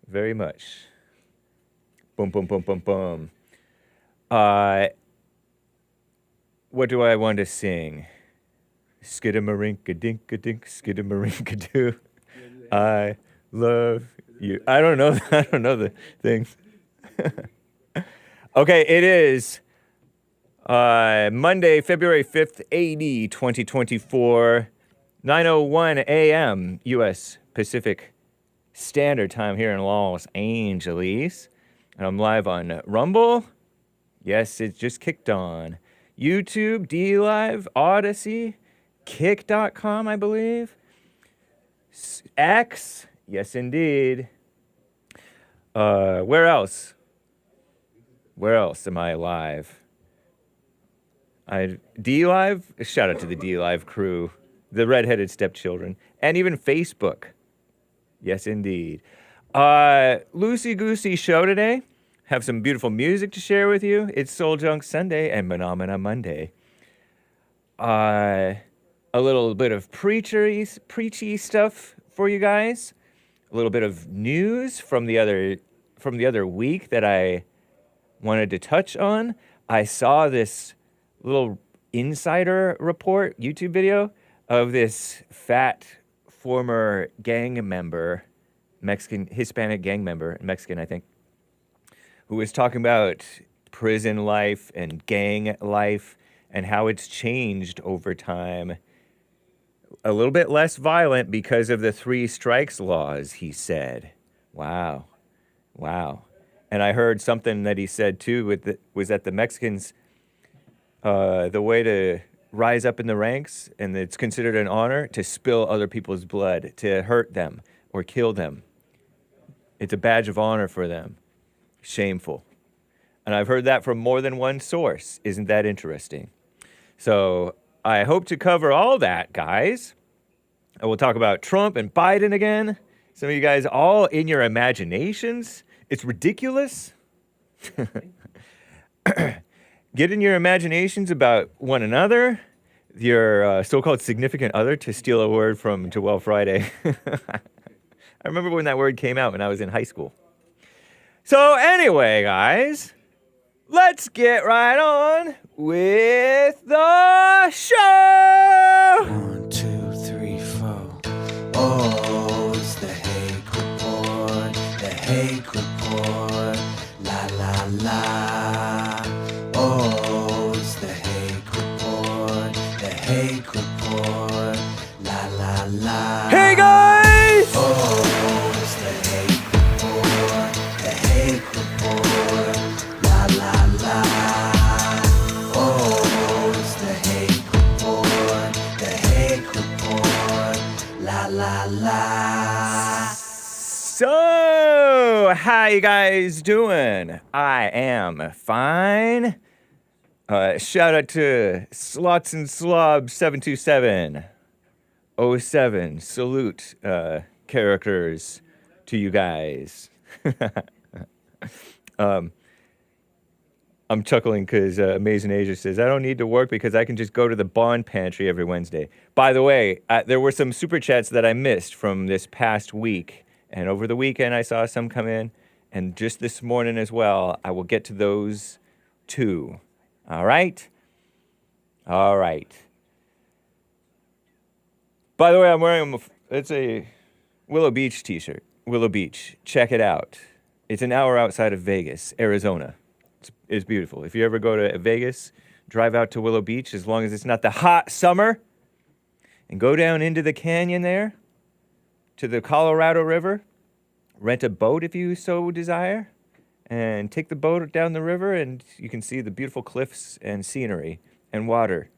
very much. Boom, boom, boom, boom, boom. What do I want to sing? Skidamarinka-dink-a-dink, skidamarinka-doo. I love you. I don't know. I don't know the things. Okay, it is Monday, February 5th, AD 2024, 9:01 a.m. U.S. Pacific Standard Time here in Los Angeles. And I'm live on Rumble. Yes, it just kicked on. YouTube, DLive, Odyssey, Kick.com, I believe. X, yes, indeed. Where else? Where else am I live? DLive? Shout out to the DLive crew, the redheaded stepchildren, and even Facebook. Yes, indeed. Loosey-goosey show today. Have some beautiful music to share with you. It's Soul Junk Sunday and Menomena Monday. A little bit of preachy stuff for you guys. A little bit of news from the other week that I wanted to touch on. I saw this little insider report YouTube video of this fat former gang member, Mexican, Hispanic gang member, Mexican, I think, who was talking about prison life and gang life and how it's changed over time. A little bit less violent because of the 3 strikes laws, he said. Wow. Wow. And I heard something that he said, too, was that the Mexicans, the way to rise up in the ranks, and it's considered an honor, to spill other people's blood, to hurt them or kill them. It's a badge of honor for them. Shameful. And I've heard that from more than one source. Isn't that interesting? So I hope to cover all that, guys. I will talk about Trump and Biden again. Some of you guys all in your imaginations. It's ridiculous. Get in your imaginations about one another, your so-called significant other, to steal a word from Joelle Friday. I remember when that word came out when I was in high school. So anyway, guys, let's get right on with the show. 1, 2, 3, 4. Oh, it's the Hake Report. The Hake Report. La la la. Oh, it's the Hake Report. The Hake Report. La la la. Hey guys! Oh, it's the Hake Report. The Hake Report. La la la. Oh, it's the Hake Report. The Hake Report. La la la. So, how you guys doing? I am fine. Shout out to Slots and Slobs 72707. Salute characters to you guys. I'm chuckling because Amazing Asia says, I don't need to work because I can just go to the Bond Pantry every Wednesday. By the way, there were some super chats that I missed from this past week. And over the weekend, I saw some come in. And just this morning as well, I will get to those too. All right? All right. By the way, I'm wearing it's a Willow Beach t-shirt. Willow Beach. Check it out. It's an hour outside of Vegas, Arizona. It's beautiful. If you ever go to Vegas, drive out to Willow Beach, as long as it's not the hot summer, and go down into the canyon there, to the Colorado River, rent a boat if you so desire, and take the boat down the river, and you can see the beautiful cliffs and scenery and water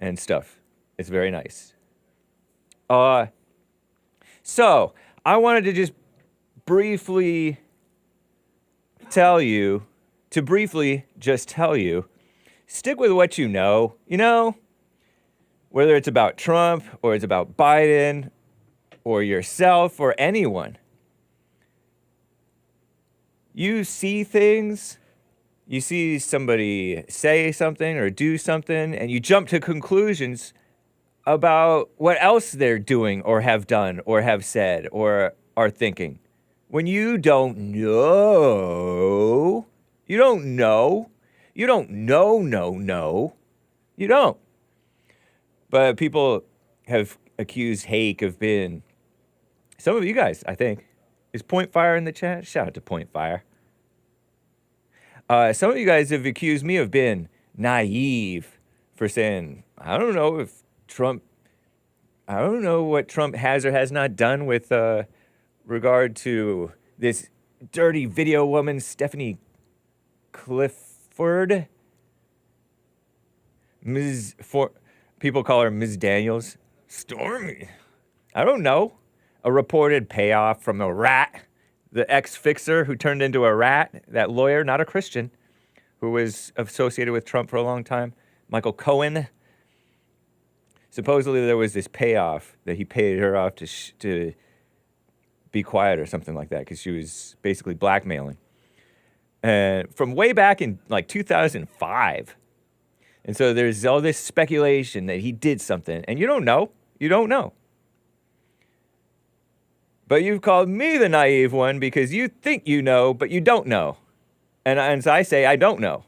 and stuff. It's very nice. So, I wanted to just briefly tell you, stick with what you know. You know, whether it's about Trump or it's about Biden or yourself or anyone. You see things, you see somebody say something or do something, and you jump to conclusions about what else they're doing or have done or have said or are thinking. when you don't know, you don't know. You don't know. You don't. But people have accused Hake of being, some of you guys, I think. Is Point Fire in the chat? Shout out to Point Fire. Some of you guys have accused me of being naive for saying, I don't know if Trump, I don't know what Trump has or has not done with regard to this dirty video woman, Stephanie Clifford. People call her Ms. Daniels. Stormy. I don't know. A reported payoff from a rat, the ex-fixer who turned into a rat, that lawyer, not a Christian, who was associated with Trump for a long time, Michael Cohen. Supposedly there was this payoff that he paid her off to be quiet or something like that because she was basically blackmailing. And from way back in like 2005. And so there's all this speculation that he did something, and you don't know. You don't know. But you've called me the naive one because you think you know, but you don't know. And so I say I don't know.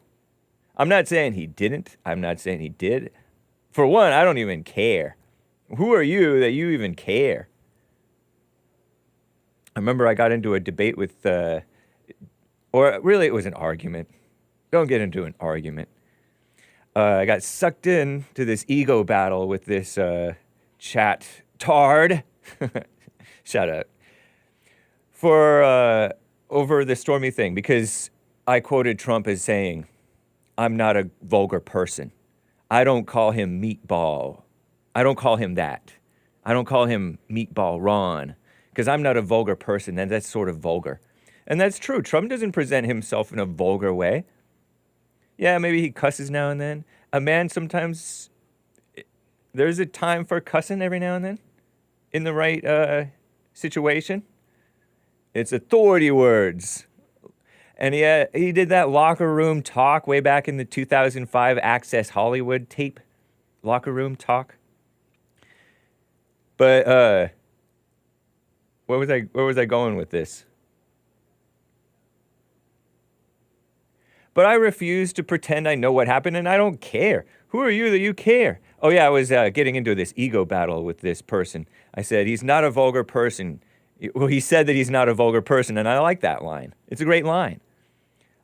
I'm not saying he didn't. I'm not saying he did. For one, I don't even care. Who are you that you even care? I remember I got into a debate with, or really it was an argument. Don't get into an argument. I got sucked in to this ego battle with this chat tard. Shout out. For over the Stormy thing, because I quoted Trump as saying, I'm not a vulgar person. I don't call him meatball. I don't call him that. I don't call him meatball Ron, because I'm not a vulgar person, and that's sort of vulgar. And that's true. Trump doesn't present himself in a vulgar way. Yeah, maybe he cusses now and then. A man sometimes, there's a time for cussing every now and then in the right situation. It's authority words. And he did that locker room talk way back in the 2005 Access Hollywood tape. Locker room talk. But where was I going with this? But I refuse to pretend I know what happened, and I don't care. Who are you that you care? Oh yeah, I was getting into this ego battle with this person. I said, he's not a vulgar person. Well, he said that he's not a vulgar person, and I like that line. It's a great line.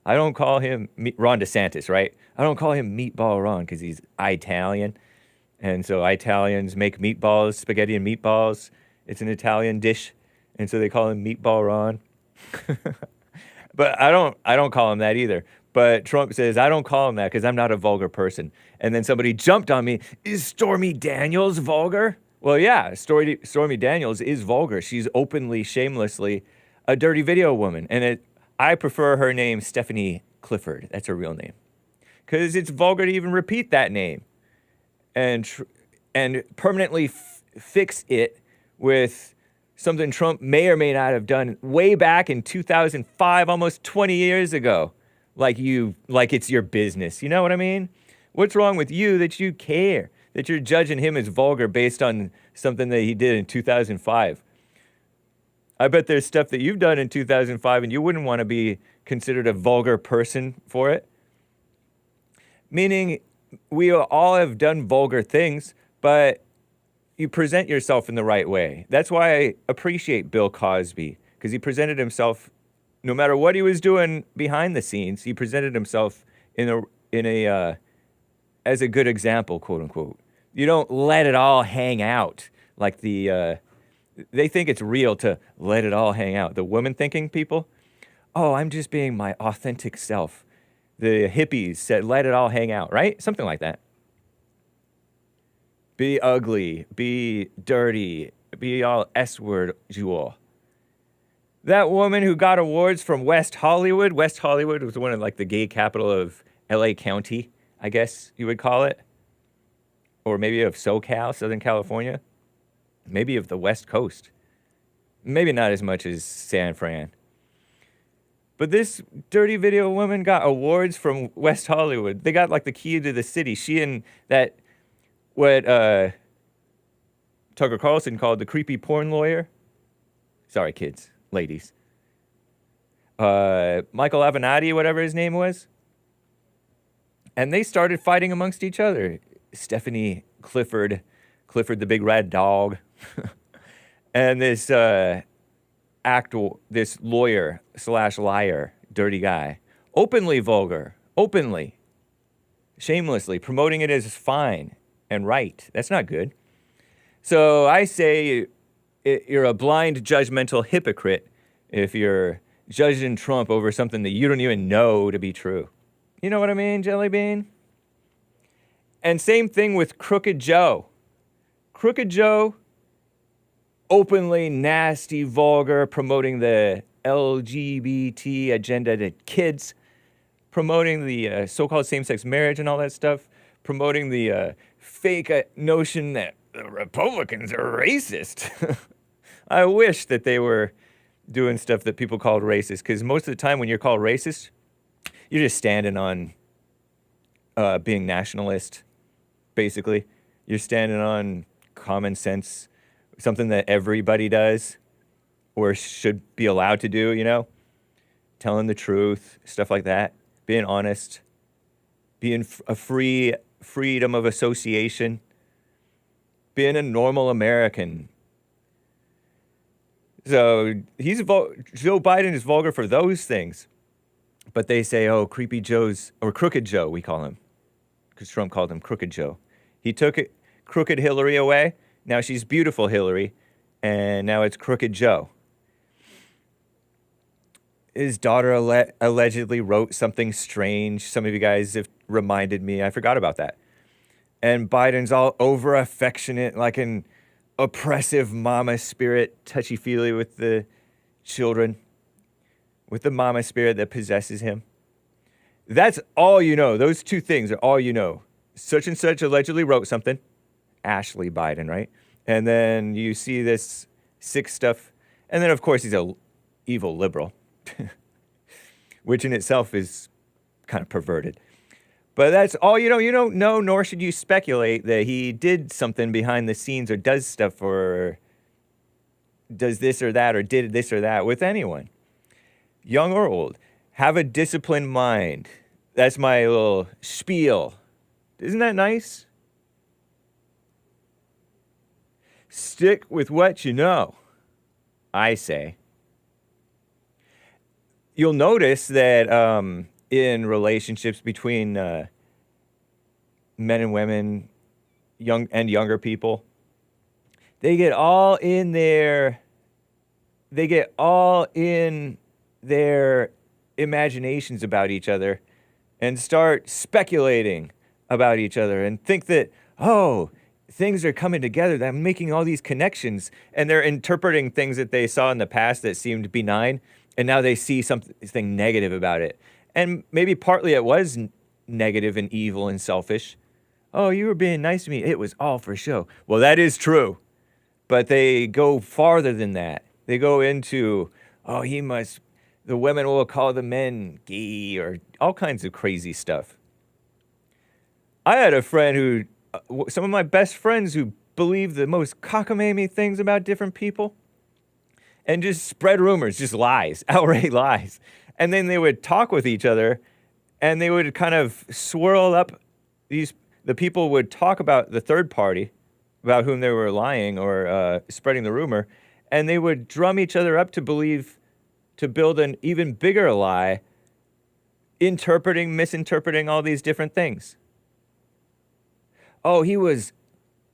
I don't call him Ron DeSantis, right? I don't call him Meatball Ron because he's Italian. And so Italians make meatballs, spaghetti and meatballs. It's an Italian dish. And so they call him Meatball Ron. But I don't call him that either. But Trump says, I don't call him that because I'm not a vulgar person. And then somebody jumped on me. Is Stormy Daniels vulgar? Well, yeah, Stormy Daniels is vulgar. She's openly, shamelessly a dirty video woman. And I prefer her name, Stephanie Clifford. That's her real name. Because it's vulgar to even repeat that name. And permanently fix it with something Trump may or may not have done way back in 2005, almost 20 years ago. Like it's your business. You know what I mean? What's wrong with you that you care? That you're judging him as vulgar based on something that he did in 2005. I bet there's stuff that you've done in 2005 and you wouldn't want to be considered a vulgar person for it. Meaning, we all have done vulgar things, but you present yourself in the right way. That's why I appreciate Bill Cosby, because he presented himself, no matter what he was doing behind the scenes, he presented himself in a as a good example, quote unquote. You don't let it all hang out like they think it's real to let it all hang out. The woman thinking people, oh, I'm just being my authentic self. The hippies said, let it all hang out, right? Something like that. Be ugly, be dirty, be all S-word, jewel. That woman who got awards from West Hollywood was one of like the gay capital of LA County, I guess you would call it. Or maybe of SoCal, Southern California. Maybe of the West Coast. Maybe not as much as San Fran. But this dirty video woman got awards from West Hollywood. They got like the key to the city. She and that, what Tucker Carlson called the creepy porn lawyer. Sorry, kids, ladies. Michael Avenatti, whatever his name was. And they started fighting amongst each other. Stephanie Clifford the big red dog, and this this lawyer / liar, dirty guy, openly vulgar, openly, shamelessly, promoting it as fine and right. That's not good. So I say you're a blind, judgmental hypocrite if you're judging Trump over something that you don't even know to be true. You know what I mean, Jelly Bean? And same thing with Crooked Joe. Crooked Joe, openly nasty, vulgar, promoting the LGBT agenda to kids, promoting the so-called same-sex marriage and all that stuff, promoting the fake notion that the Republicans are racist. I wish that they were doing stuff that people called racist, because most of the time when you're called racist, you're just standing on being nationalist, basically. You're standing on common sense, something that everybody does or should be allowed to do, you know? Telling the truth, stuff like that. Being honest. Being a freedom of association. Being a normal American. So Joe Biden is vulgar for those things. But they say, oh, Creepy Joe's, or Crooked Joe, we call him. Because Trump called him Crooked Joe. He took Crooked Hillary away. Now she's beautiful Hillary. And now it's Crooked Joe. His daughter allegedly wrote something strange. Some of you guys have reminded me. I forgot about that. And Biden's all over affectionate, like an oppressive mama spirit, touchy-feely with the children, with the mama spirit that possesses him. That's all you know. Those two things are all you know. Such and such allegedly wrote something. Ashley Biden, right? And then you see this sick stuff. And then, of course, he's a evil liberal, which in itself is kind of perverted. But that's all you know. You don't know, nor should you speculate that he did something behind the scenes or does stuff or does this or that or did this or that with anyone, young or old. Have a disciplined mind. That's my little spiel. Isn't that nice? Stick with what you know, I say. You'll notice that in relationships between men and women, young and younger people, they get all in their imaginations about each other and start speculating about each other and think that, oh, things are coming together, that I'm making all these connections, and they're interpreting things that they saw in the past that seemed benign, and now they see something negative about it. And maybe partly it was negative and evil and selfish. Oh, you were being nice to me. It was all for show. Well, that is true. But they go farther than that. They go into, oh, the women will call the men gay or all kinds of crazy stuff. I had a friend who, some of my best friends who believed the most cockamamie things about different people and just spread rumors, just lies, outright lies. And then they would talk with each other and they would kind of swirl up the people would talk about the third party, about whom they were lying or spreading the rumor, and they would drum each other up to build an even bigger lie, misinterpreting all these different things. Oh, he was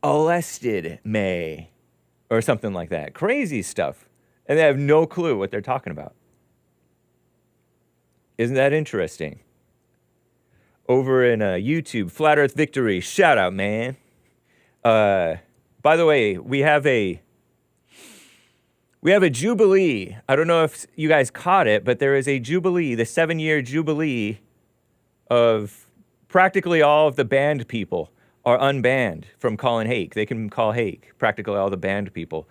arrested, May, or something like that. Crazy stuff. And they have no clue what they're talking about. Isn't that interesting? Over in YouTube, Flat Earth Victory, shout out, man. By the way, we have a jubilee. I don't know if you guys caught it, but there is a jubilee, the 7-year jubilee of practically all of the banned people are unbanned from calling Hake. They can call Hake, practically all the banned people.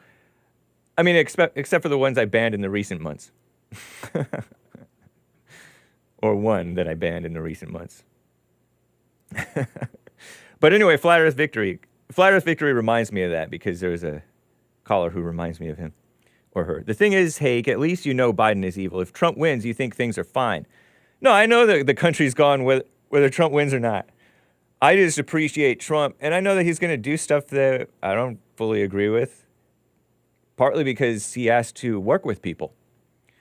I mean, except for the ones I banned in the recent months. Or one that I banned in the recent months. But anyway, Flat Earth Victory. Flat Earth Victory reminds me of that because there's a caller who reminds me of him. or her. The thing is, Hake, at least you know Biden is evil. If Trump wins, you think things are fine. No, I know that the country's gone whether Trump wins or not. I just appreciate Trump, and I know that he's going to do stuff that I don't fully agree with, partly because he has to work with people,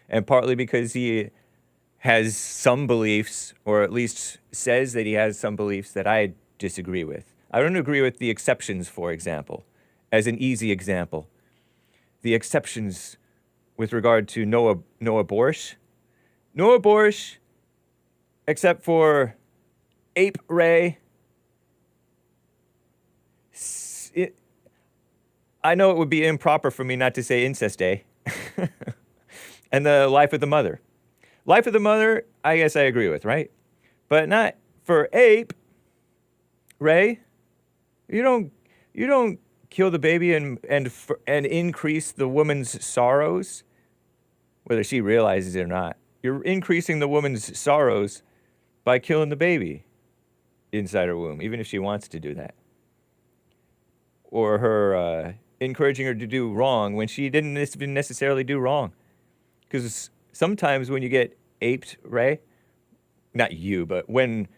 and partly because he has some beliefs, or at least says that he has some beliefs that I disagree with. I don't agree with the exceptions, for example, as an easy example. The exceptions with regard to no abortion. No abortion, except for Ape Ray. I know it would be improper for me not to say incest day. And the life of the mother. Life of the mother, I guess I agree with, right? But not for Ape Ray. You don't kill the baby and increase the woman's sorrows, whether she realizes it or not. You're increasing the woman's sorrows by killing the baby inside her womb, even if she wants to do that. Or her encouraging her to do wrong when she didn't necessarily do wrong. Because sometimes when you get aped, Ray, not you, but when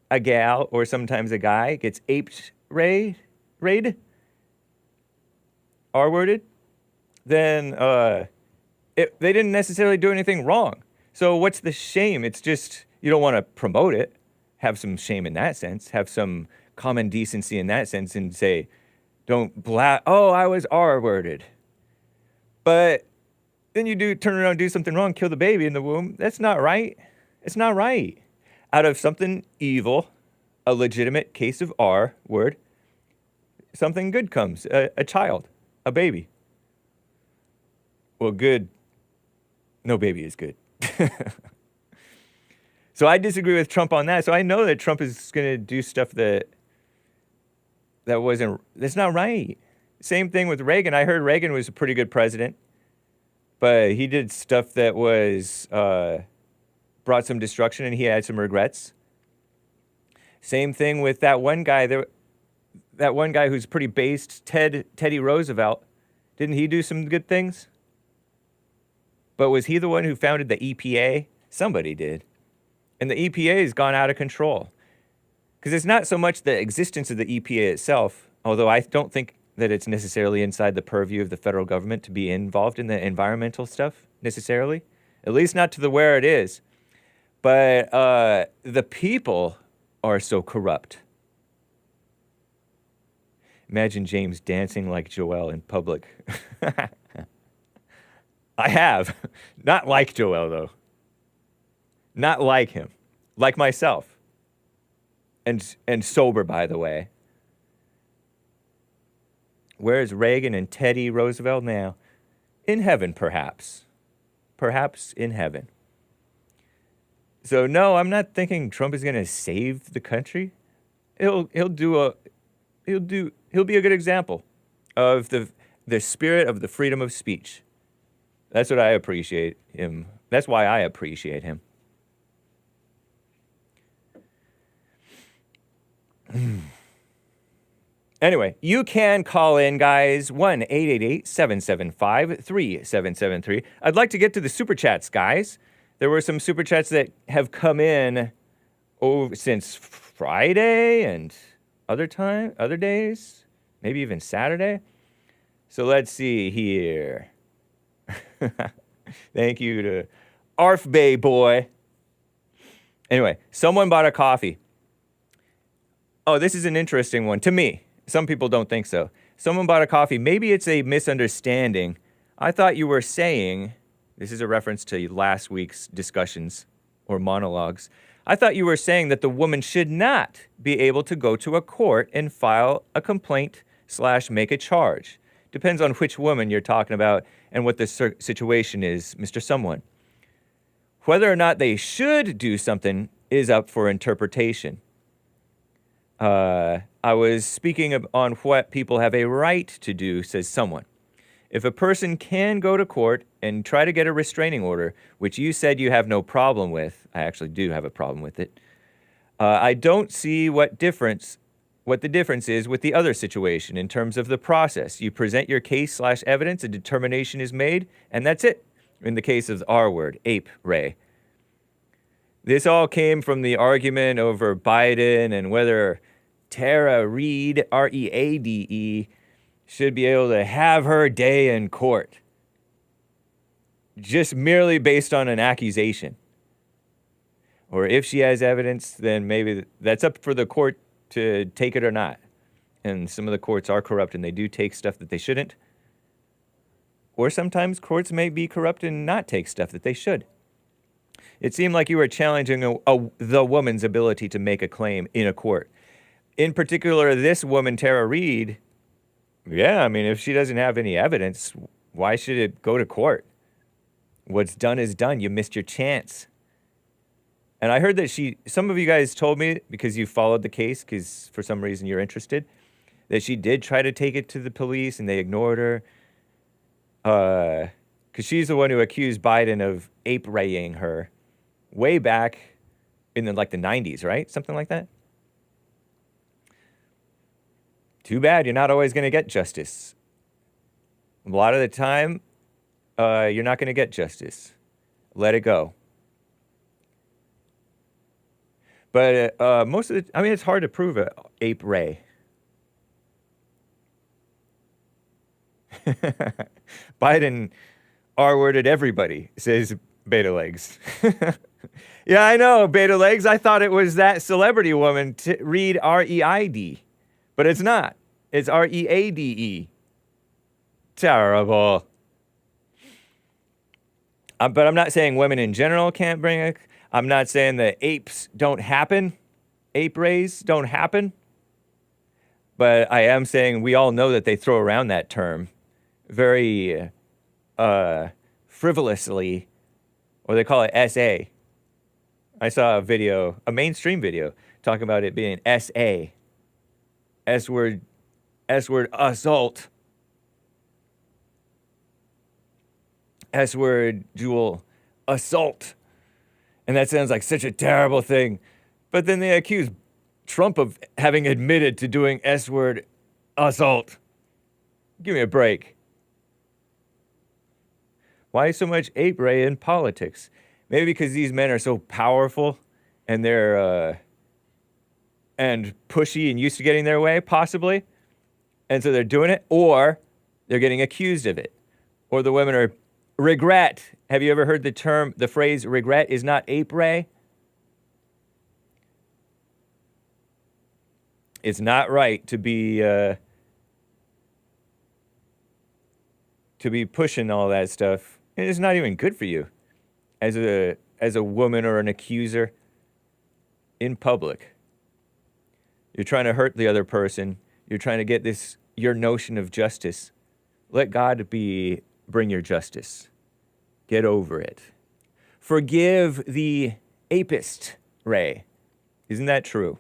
a gal or sometimes a guy gets aped, raid, R-worded, then they didn't necessarily do anything wrong. So what's the shame? It's just, you don't want to promote it, have some shame in that sense, have some common decency in that sense, and say, don't oh, I was R-worded. But then you turn around and do something wrong, kill the baby in the womb. That's not right. It's not right. Out of something evil, a legitimate case of R-word, something good comes, a child, a baby. Well, good. No baby is good. So I disagree with Trump on that. So I know that Trump is going to do stuff that's not right. Same thing with Reagan. I heard Reagan was a pretty good president, but he did stuff that was brought some destruction, and he had some regrets. Same thing with that one guy. That one guy who's pretty based, Teddy Roosevelt. Didn't he do some good things? But was he the one who founded the EPA? Somebody did. And the EPA has gone out of control. Because it's not so much the existence of the EPA itself, although I don't think that it's necessarily inside the purview of the federal government to be involved in the environmental stuff, necessarily. At least not to where it is. But the people are so corrupt. Imagine James dancing like Joel in public. I have. Not like Joel, though. Not like him. Like myself. And sober, by the way. Where's Reagan and Teddy Roosevelt now? In heaven, perhaps. Perhaps in heaven. So no, I'm not thinking Trump is going to save the country. He'll be a good example of the spirit of the freedom of speech. That's what I appreciate him. That's why I appreciate him. Anyway, you can call in, guys, 1-888-775-3773. I'd like to get to the Super Chats, guys. There were some Super Chats that have come in since Friday and other days, maybe even Saturday. So let's see here. Thank you to Arf Bay Boy. Anyway, someone bought a coffee. Oh, this is an interesting one to me. Some people don't think so. Someone bought a coffee. Maybe it's a misunderstanding. I thought you were saying, this is a reference to last week's discussions or monologues. I thought you were saying that the woman should not be able to go to a court and file a complaint / make a charge. Depends on which woman you're talking about and what the situation is, Mr. Someone. Whether or not they should do something is up for interpretation. I was speaking on what people have a right to do, says someone. If a person can go to court and try to get a restraining order, which you said you have no problem with, I actually do have a problem with it, I don't see what difference what the difference is with the other situation in terms of the process. You present your case/evidence, a determination is made, and that's it. In the case of the R word, ape ray. This all came from the argument over Biden and whether Tara Reade, R-E-A-D-E, should be able to have her day in court. Just merely based on an accusation. Or if she has evidence, then maybe that's up for the court to take it or not. And some of the courts are corrupt and they do take stuff that they shouldn't. Or sometimes courts may be corrupt and not take stuff that they should. It seemed like you were challenging the woman's ability to make a claim in a court. In particular, this woman, Tara Reade, yeah, I mean, if she doesn't have any evidence, why should it go to court? What's done is done. You missed your chance. And I heard that some of you guys told me, because you followed the case, because for some reason you're interested, that she did try to take it to the police and they ignored her. Because she's the one who accused Biden of ape-raying her way back in the 90s, right? Something like that. Too bad you're not always going to get justice. A lot of the time, you're not going to get justice. Let it go. But most of the, it's hard to prove an ape ray. Biden R-worded everybody, says Beta Legs. Yeah, I know, Beta Legs. I thought it was that celebrity woman, Reade, R-E-I-D. But it's not. It's R-E-A-D-E. Terrible. But I'm not saying women in general can't bring it. I'm not saying that apes don't happen. Ape rays don't happen. But I am saying we all know that they throw around that term very frivolously, or they call it SA. I saw a mainstream video, talking about it being SA. S-word assault. S-word dual assault. And that sounds like such a terrible thing. But then they accuse Trump of having admitted to doing S-word assault. Give me a break. Why so much ape ray in politics? Maybe because these men are so powerful and they're and pushy and used to getting their way, possibly. And so they're doing it, or they're getting accused of it. Or the women are regret. Have you ever heard the phrase regret is not ape ray? It's not right to be pushing all that stuff. And it's not even good for you as a woman or an accuser in public. You're trying to hurt the other person. You're trying to get your notion of justice. Let God bring your justice. Get over it. Forgive the apist, Ray. Isn't that true?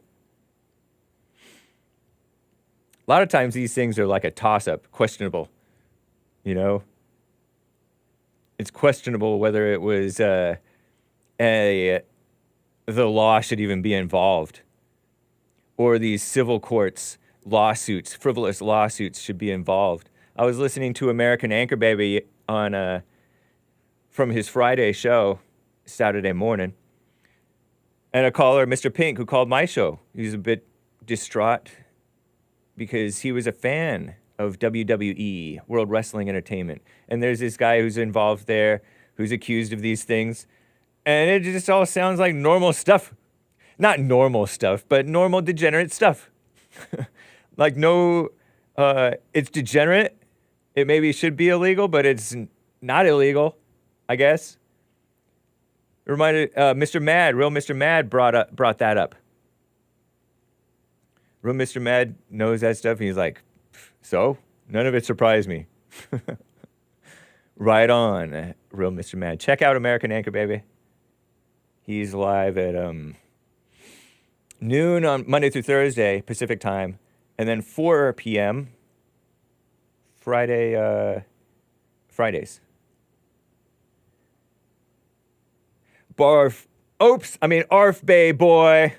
A lot of times these things are like a toss-up, questionable. You know? It's questionable whether it was the law should even be involved. Or these civil courts lawsuits, frivolous lawsuits should be involved. I was listening to American Anchor Baby from his Friday show, Saturday morning, and a caller, Mr. Pink, who called my show. He was a bit distraught because he was a fan of WWE, World Wrestling Entertainment. And there's this guy who's involved there, who's accused of these things. And it just all sounds like normal stuff. Not normal stuff, but normal degenerate stuff. Like it's degenerate. It maybe should be illegal, but it's not illegal, I guess. Reminded Mr. Mad, Real Mr. Mad brought that up. Real Mr. Mad knows that stuff, and he's like, so? None of it surprised me. Right on, Real Mr. Mad. Check out American Anchor Baby. He's live at noon on Monday through Thursday, Pacific time, and then 4 p.m. Fridays. Arf Bay boy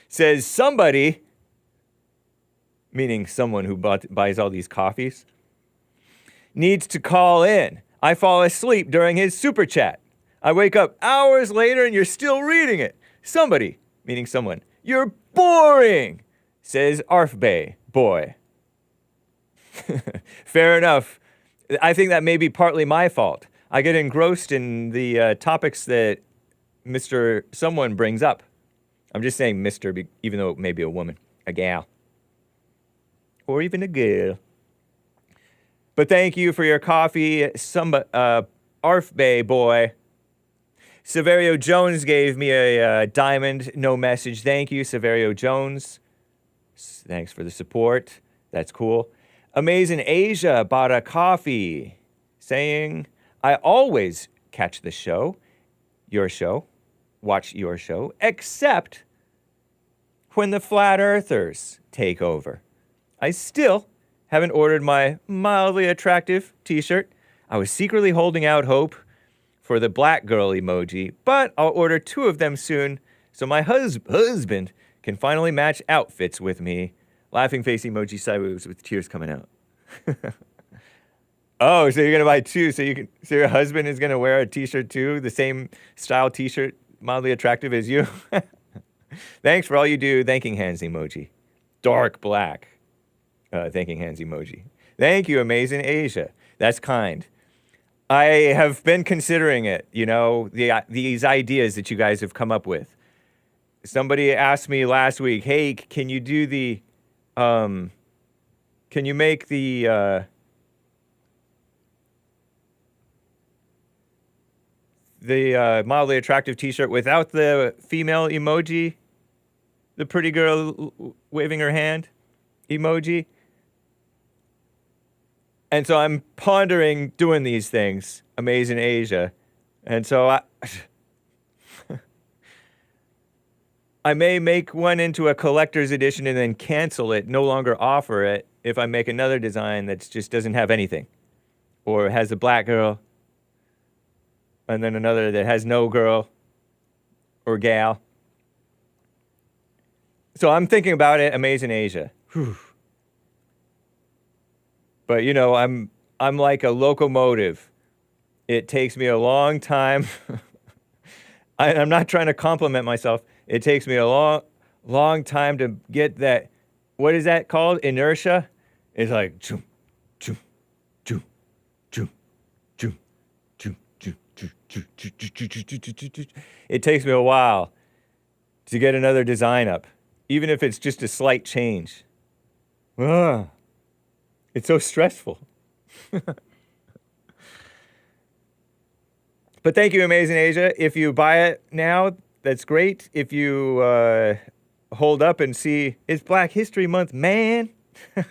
says somebody meaning someone who buys all these coffees, needs to call in. I fall asleep during his super chat. I wake up hours later and you're still reading it. Somebody, meaning someone, you're boring, says Arfbay boy. Fair enough. I think that may be partly my fault. I get engrossed in the topics that Mr. Someone brings up. I'm just saying Mr. Even though it may be a woman, a gal, or even a girl. But thank you for your coffee, Arfbay boy. Severio Jones gave me a diamond, no message. Thank you, Severio Jones. Thanks for the support. That's cool. Amazing Asia bought a coffee, saying, I always catch the show, your show, watch your show, except when the flat earthers take over. I still haven't ordered my mildly attractive t-shirt. I was secretly holding out hope for the black girl emoji, but I'll order 2 of them soon so my husband can finally match outfits with me. Laughing face emoji sideways with tears coming out. Oh, so you're going to buy 2 so your husband is going to wear a t-shirt too, the same style t-shirt, mildly attractive as you? Thanks for all you do. Thanking hands emoji. Dark black. Thanking hands emoji. Thank you, Amazing Asia. That's kind. I have been considering it, you know, these ideas that you guys have come up with. Somebody asked me last week, hey, can you do the, can you make the mildly attractive t-shirt without the female emoji? The pretty girl waving her hand emoji? And so I'm pondering doing these things, Amazing Asia. And so I may make one into a collector's edition and then cancel it, no longer offer it, if I make another design that just doesn't have anything. Or has a black girl, and then another that has no girl or gal. So I'm thinking about it, Amazing Asia. Whew. But, you know, I'm like a locomotive. It takes me a long time. I'm not trying to compliment myself. It takes me a long time to get that, what is that called? Inertia? It's like, choom, choom, choom, choom, choom, choom, choom, choom, choom, choom, choom. It takes me a while to get another design up, even if it's just a slight change. It's so stressful. But thank you, Amazing Asia. If you buy it now, that's great. If you hold up and see, it's Black History Month, man.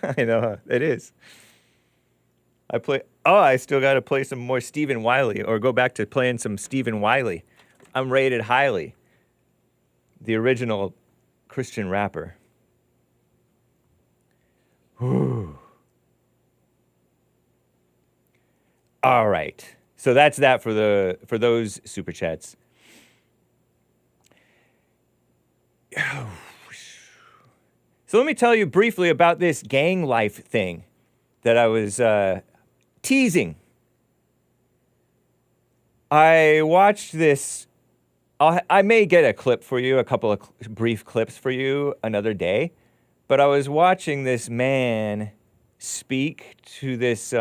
I know, it is. I still got to play some more Stephen Wiley, or go back to playing some Stephen Wiley. I'm rated highly. The original Christian rapper. Whew. All right. So that's that for those super chats. So let me tell you briefly about this gang life thing that I was teasing. I watched this. I may get a clip for you, a couple of brief clips for you another day. But I was watching this man speak to this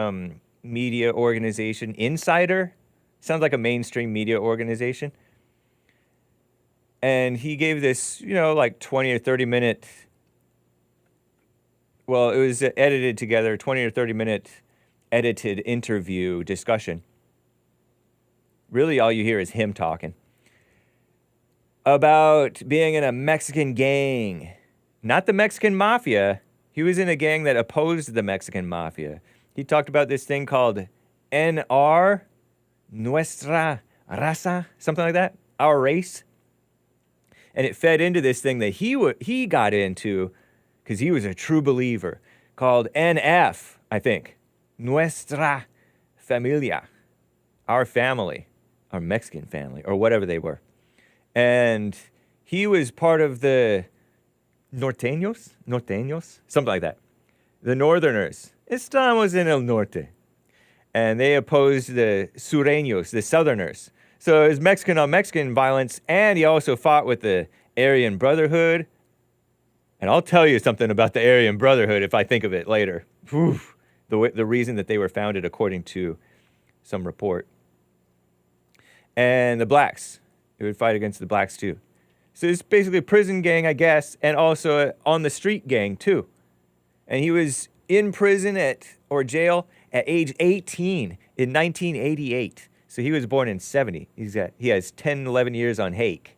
media organization, Insider. Sounds like a mainstream media organization. And he gave this, you know, like 20 or 30 minute, well, it was edited together, 20 or 30 minute edited interview discussion. Really, all you hear is him talking about being in a Mexican gang. Not the Mexican mafia. He was in a gang that opposed the Mexican mafia. He talked about this thing called NR, Nuestra Raza, something like that, our race. And it fed into this thing that he got into because he was a true believer, called NF, I think, Nuestra Familia, our family, our Mexican family, or whatever they were. And he was part of the Norteños, something like that. the Northerners. Estamos en el norte. And they opposed the Sureños, the Southerners. So it was Mexican on Mexican violence, and he also fought with the Aryan Brotherhood. And I'll tell you something about the Aryan Brotherhood if I think of it later. Oof, the reason that they were founded according to some report. And the blacks. He would fight against the blacks too. So it's basically a prison gang, I guess, and also a on the street gang too. And he was in prison or jail at age 18 in 1988. So he was born in 70. He has 10, 11 years on Hake.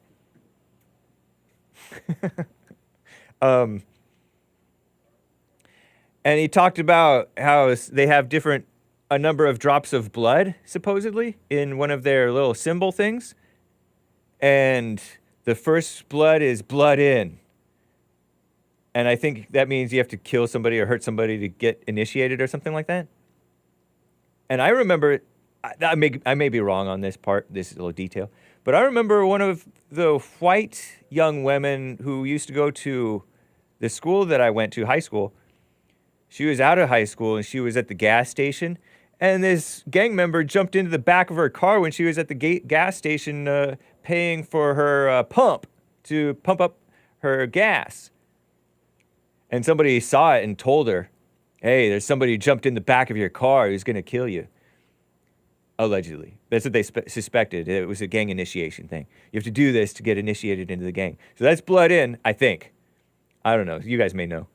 And he talked about how they have a number of drops of blood, supposedly, in one of their little symbol things. And the first blood is blood in. And I think that means you have to kill somebody or hurt somebody to get initiated or something like that. And I remember, I may be wrong on this little detail, but I remember one of the white young women who used to go to the school that I went to, high school. She was out of high school and she was at the gas station, and this gang member jumped into the back of her car when she was at the gas station paying for her pump to pump up her gas. And somebody saw it and told her, hey, there's somebody who jumped in the back of your car who's going to kill you. Allegedly. That's what they suspected. It was a gang initiation thing. You have to do this to get initiated into the gang. So that's blood in, I think. I don't know. You guys may know.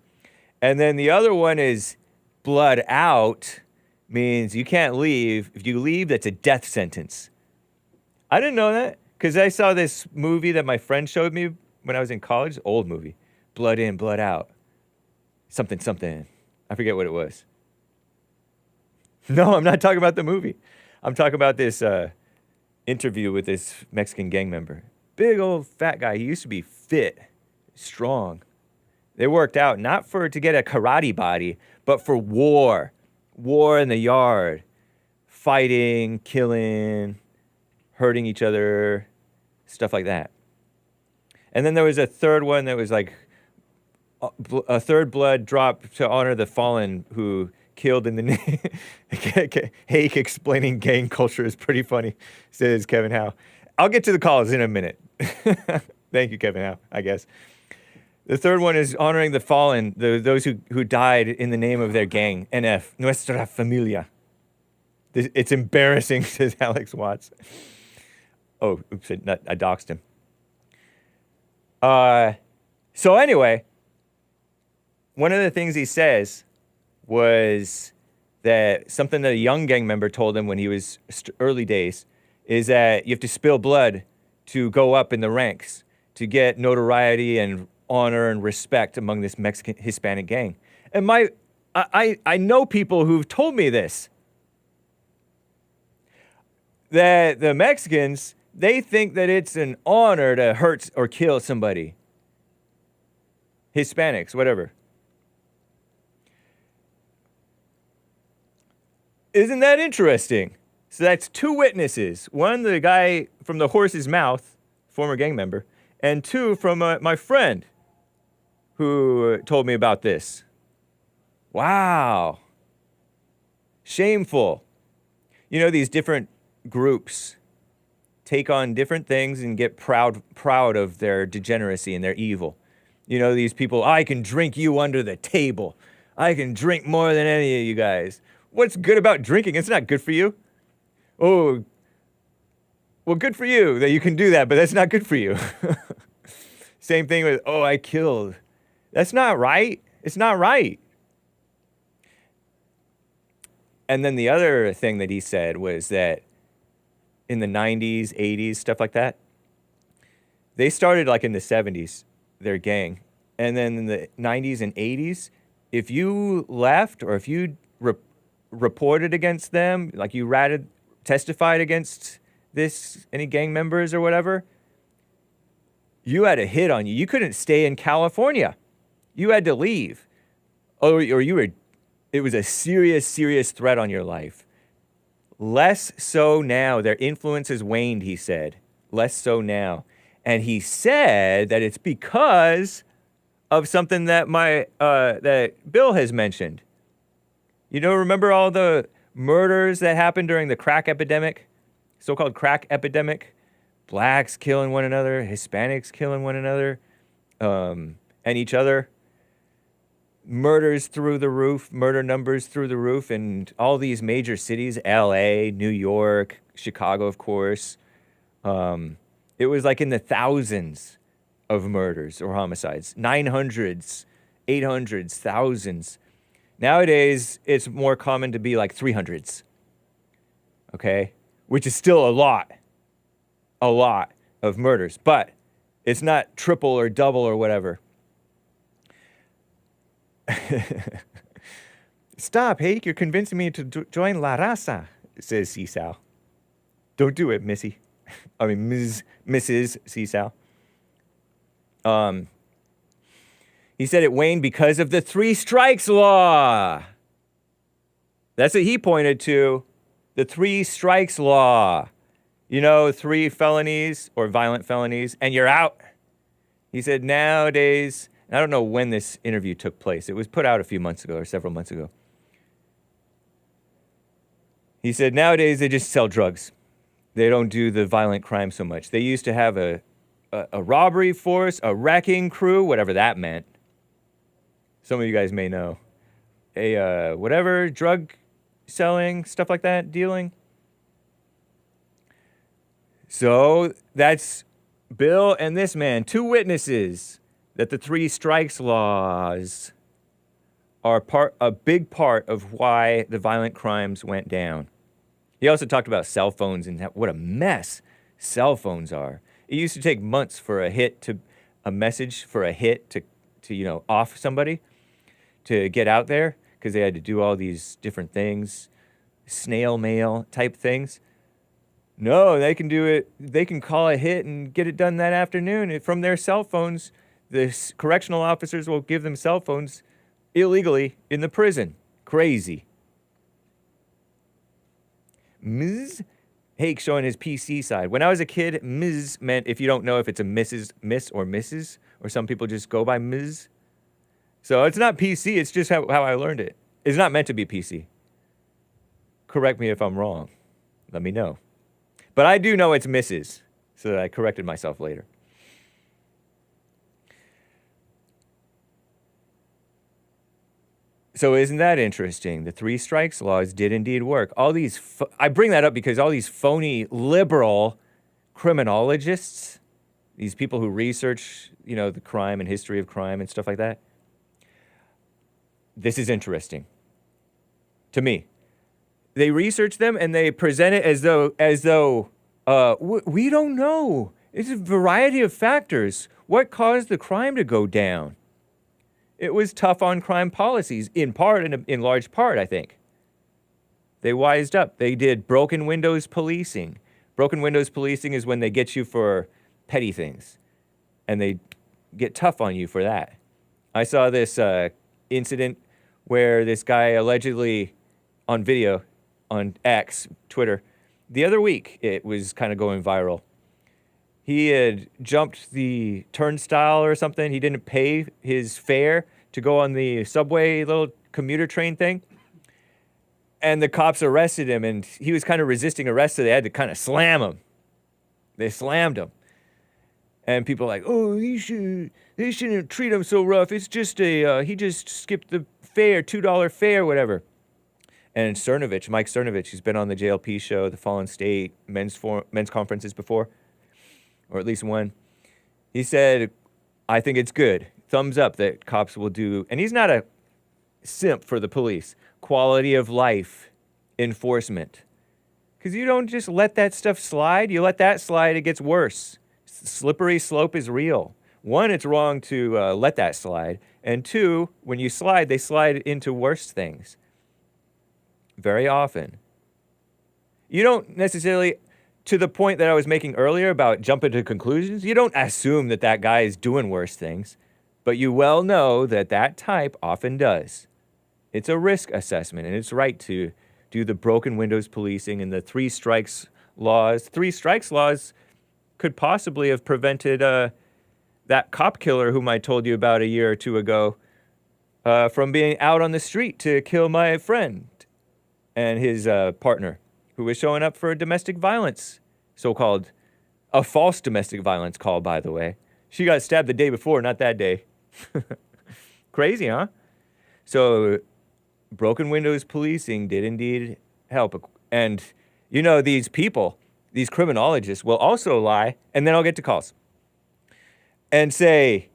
And then the other one is blood out, means you can't leave. If you leave, that's a death sentence. I didn't know that because I saw this movie that my friend showed me when I was in college. Old movie. Blood in, blood out. Something, something. I forget what it was. No, I'm not talking about the movie. I'm talking about this interview with this Mexican gang member. Big old fat guy. He used to be fit, strong. They worked out not to get a karate body, but for war. War in the yard. Fighting, killing, hurting each other, stuff like that. And then there was a third one that was like a third blood drop to honor the fallen who killed in the name. Hake explaining gang culture is pretty funny, says Kevin Howe. I'll get to the calls in a minute. Thank you, Kevin Howe, I guess. The third one is honoring the fallen, those who died in the name of their gang. NF, Nuestra Familia. It's embarrassing, says Alex Watts. Oh, oops, I doxed him. So anyway, one of the things he says was that something that a young gang member told him when he was early days is that you have to spill blood to go up in the ranks, to get notoriety and honor and respect among this Mexican Hispanic gang. And I know people who've told me this, that the Mexicans, they think that it's an honor to hurt or kill somebody. Hispanics, whatever. Isn't that interesting? So that's two witnesses. One, the guy from the horse's mouth, former gang member, and two, from my friend who told me about this. Wow. Shameful. You know, these different groups take on different things and get proud of their degeneracy and their evil. You know, these people, I can drink you under the table. I can drink more than any of you guys. What's good about drinking? It's not good for you. Oh, well, good for you that you can do that, but that's not good for you. Same thing with, oh, I killed. That's not right. It's not right. And then the other thing that he said was that in the 90s, 80s, stuff like that, they started like in the 70s, their gang. And then in the 90s and 80s, if you left or if you reported against them, like you testified against any gang members or whatever, you had a hit on you. You couldn't stay in California. You had to leave. Or it was a serious, serious threat on your life. Less so now. Their influence has waned, he said. Less so now. And he said that it's because of something that that Bill has mentioned. Remember all the murders that happened during the crack epidemic, so-called crack epidemic? Blacks killing one another, Hispanics killing one another, and each other. Murders through the roof, murder numbers through the roof in all these major cities, LA, New York, Chicago, of course. It was like in the thousands of murders or homicides, 900s, 800s, thousands. Nowadays, it's more common to be like 300s, okay? Which is still a lot of murders, but it's not triple or double or whatever. Stop, Hake, you're convincing me to join La Raza, says Seasal. Don't do it, Missy. I mean, Mrs. Seasal. He said it waned because of the 3 strikes law. That's what he pointed to. The 3 strikes law. 3 felonies or violent felonies, and you're out. He said nowadays, I don't know when this interview took place. It was put out a few months ago or several months ago. He said nowadays they just sell drugs. They don't do the violent crime so much. They used to have a robbery force, a wrecking crew, whatever that meant. Some of you guys may know. Whatever, drug selling, stuff like that, dealing. So that's Bill and this man, 2 witnesses that the 3 strikes laws are a big part of why the violent crimes went down. He also talked about cell phones and what a mess cell phones are. It used to take months for a message for a hit to off somebody to get out there because they had to do all these different things, snail mail type things. No, they can do it. They can call a hit and get it done that afternoon from their cell phones. The correctional officers will give them cell phones illegally in the prison. Crazy. Ms. Hake showing his PC side. When I was a kid, Ms. meant, if you don't know if it's a Miss or Mrs., or some people just go by Ms. So it's not PC, it's just how I learned it. It's not meant to be PC. Correct me if I'm wrong. Let me know. But I do know it's Mrs., so I corrected myself later. So isn't that interesting? The 3 strikes laws did indeed work. I bring that up because all these phony liberal criminologists, these people who research, the crime and history of crime and stuff like that. This is interesting to me. They research them and they present it as though we don't know. It's a variety of factors. What caused the crime to go down? It was tough on crime policies, in part, in large part, I think. They wised up. They did broken windows policing. Broken windows policing is when they get you for petty things, and they get tough on you for that. I saw this incident where this guy allegedly, on video, on X, Twitter, the other week, it was kind of going viral. He had jumped the turnstile or something. He didn't pay his fare to go on the subway little commuter train thing. And the cops arrested him, and he was kind of resisting arrest, so they had to kind of slam him. They slammed him. And people are like, oh, they shouldn't treat him so rough. It's just he just skipped the fare, $2 fare, whatever. And Mike Cernovich, he's been on the JLP show, the Fallen State, men's conferences before, or at least one. He said, I think it's good. Thumbs up that cops will do, and he's not a simp for the police, quality of life enforcement. Because you don't just let that stuff slide. You let that slide, it gets worse. Slippery slope is real. 1, it's wrong to let that slide. And 2, when you slide, they slide into worse things. Very often. You don't necessarily, to the point that I was making earlier about jumping to conclusions, you don't assume that that guy is doing worse things, but you well know that that type often does. It's a risk assessment, and it's right to do the broken windows policing and the 3 strikes laws. 3 strikes laws could possibly have prevented that that cop killer whom I told you about a year or two ago from being out on the street to kill my friend and his partner, who was showing up for a domestic violence, so-called, a false domestic violence call, by the way. She got stabbed the day before, not that day. Crazy, huh? So, broken windows policing did indeed help. And, you know, these people, these criminologists, will also lie, and then I'll get to calls, and say,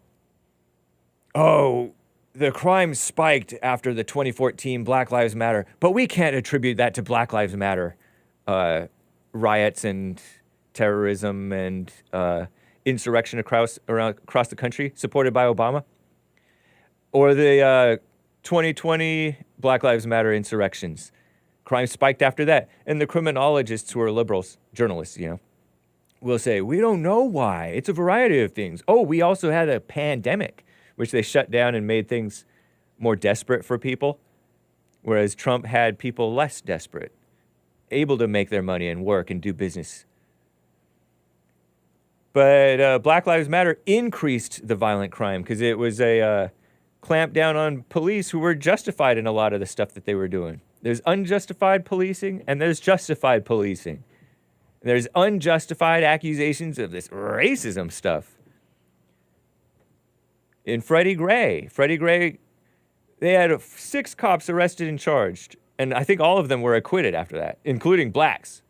oh, the crime spiked after the 2014 Black Lives Matter, but we can't attribute that to Black Lives Matter riots and terrorism and insurrection across the country supported by Obama, or the 2020 Black Lives Matter insurrections. Crime spiked after that. And the criminologists, who are liberals, journalists, you know, will say, we don't know why. It's a variety of things. Oh, we also had a pandemic, which they shut down and made things more desperate for people, whereas Trump had people less desperate, able to make their money and work and do business. But Black Lives Matter increased the violent crime because it was a clamp down on police who were justified in a lot of the stuff that they were doing. There's unjustified policing and there's justified policing. There's unjustified accusations of this racism stuff. In Freddie Gray, they had 6 cops arrested and charged, and I think all of them were acquitted after that, including blacks.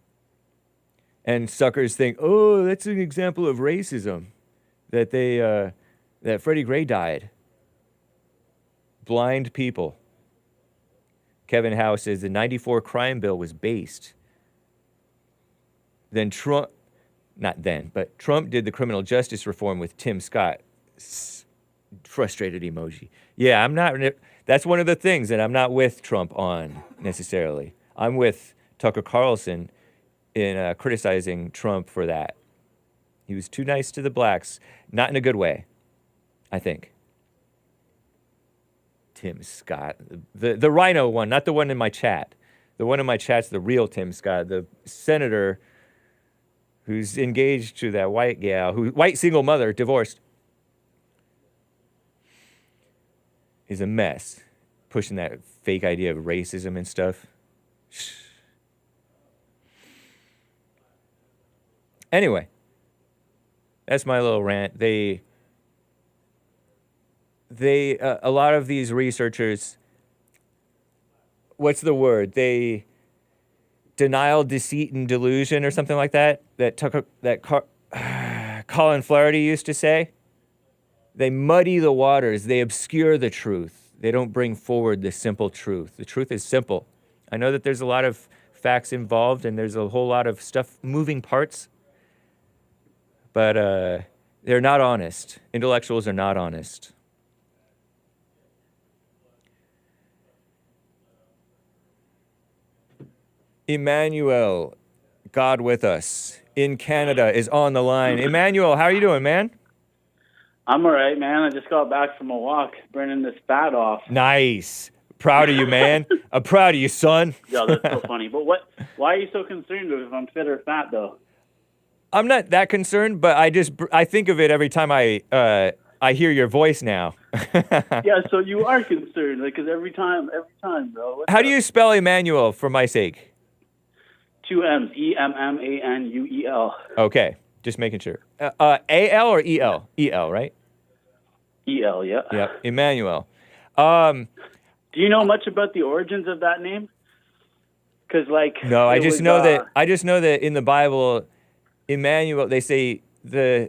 And suckers think, oh, that's an example of racism, that that Freddie Gray died. Blind people. Kevin Howe says the 94 crime bill was based. Then Trump, not then, but Trump did the criminal justice reform with Tim Scott. Frustrated emoji. Yeah, I'm not, that's one of the things that I'm not with Trump on necessarily. I'm with Tucker Carlson in criticizing Trump for that. He was too nice to the blacks, not in a good way, I think. Tim Scott, the rhino one, not the one in my chat. The one in my chat's the real Tim Scott, the senator who's engaged to that white gal, white single mother, divorced. Is a mess, pushing that fake idea of racism and stuff. Anyway, that's my little rant. A lot of these researchers, what's the word? They denial, deceit, and delusion, or something like that. Colin Flaherty used to say. They muddy the waters. They obscure the truth. They don't bring forward the simple truth. The truth is simple. I know that there's a lot of facts involved and there's a whole lot of stuff, moving parts, but they're not honest. Intellectuals are not honest. Emmanuel, God with us, in Canada, is on the line. Emmanuel, how are you doing, man? I'm all right, man. I just got back from a walk, burning this fat off. Nice. Proud of you, man. I'm proud of you, son. Yeah, that's so funny. But why are you so concerned if I'm fit or fat, though? I'm not that concerned, but I think of it every time I hear your voice now. Yeah, so you are concerned, because every time, bro. How do you spell Emmanuel, for my sake? 2 M's, Emmanuel. Okay, just making sure. A-L or E-L? E-L, right? E-L, yeah. Yep, Emmanuel. Do you know much about the origins of that name? Because, no, I just know that in the Bible, Emmanuel, they say the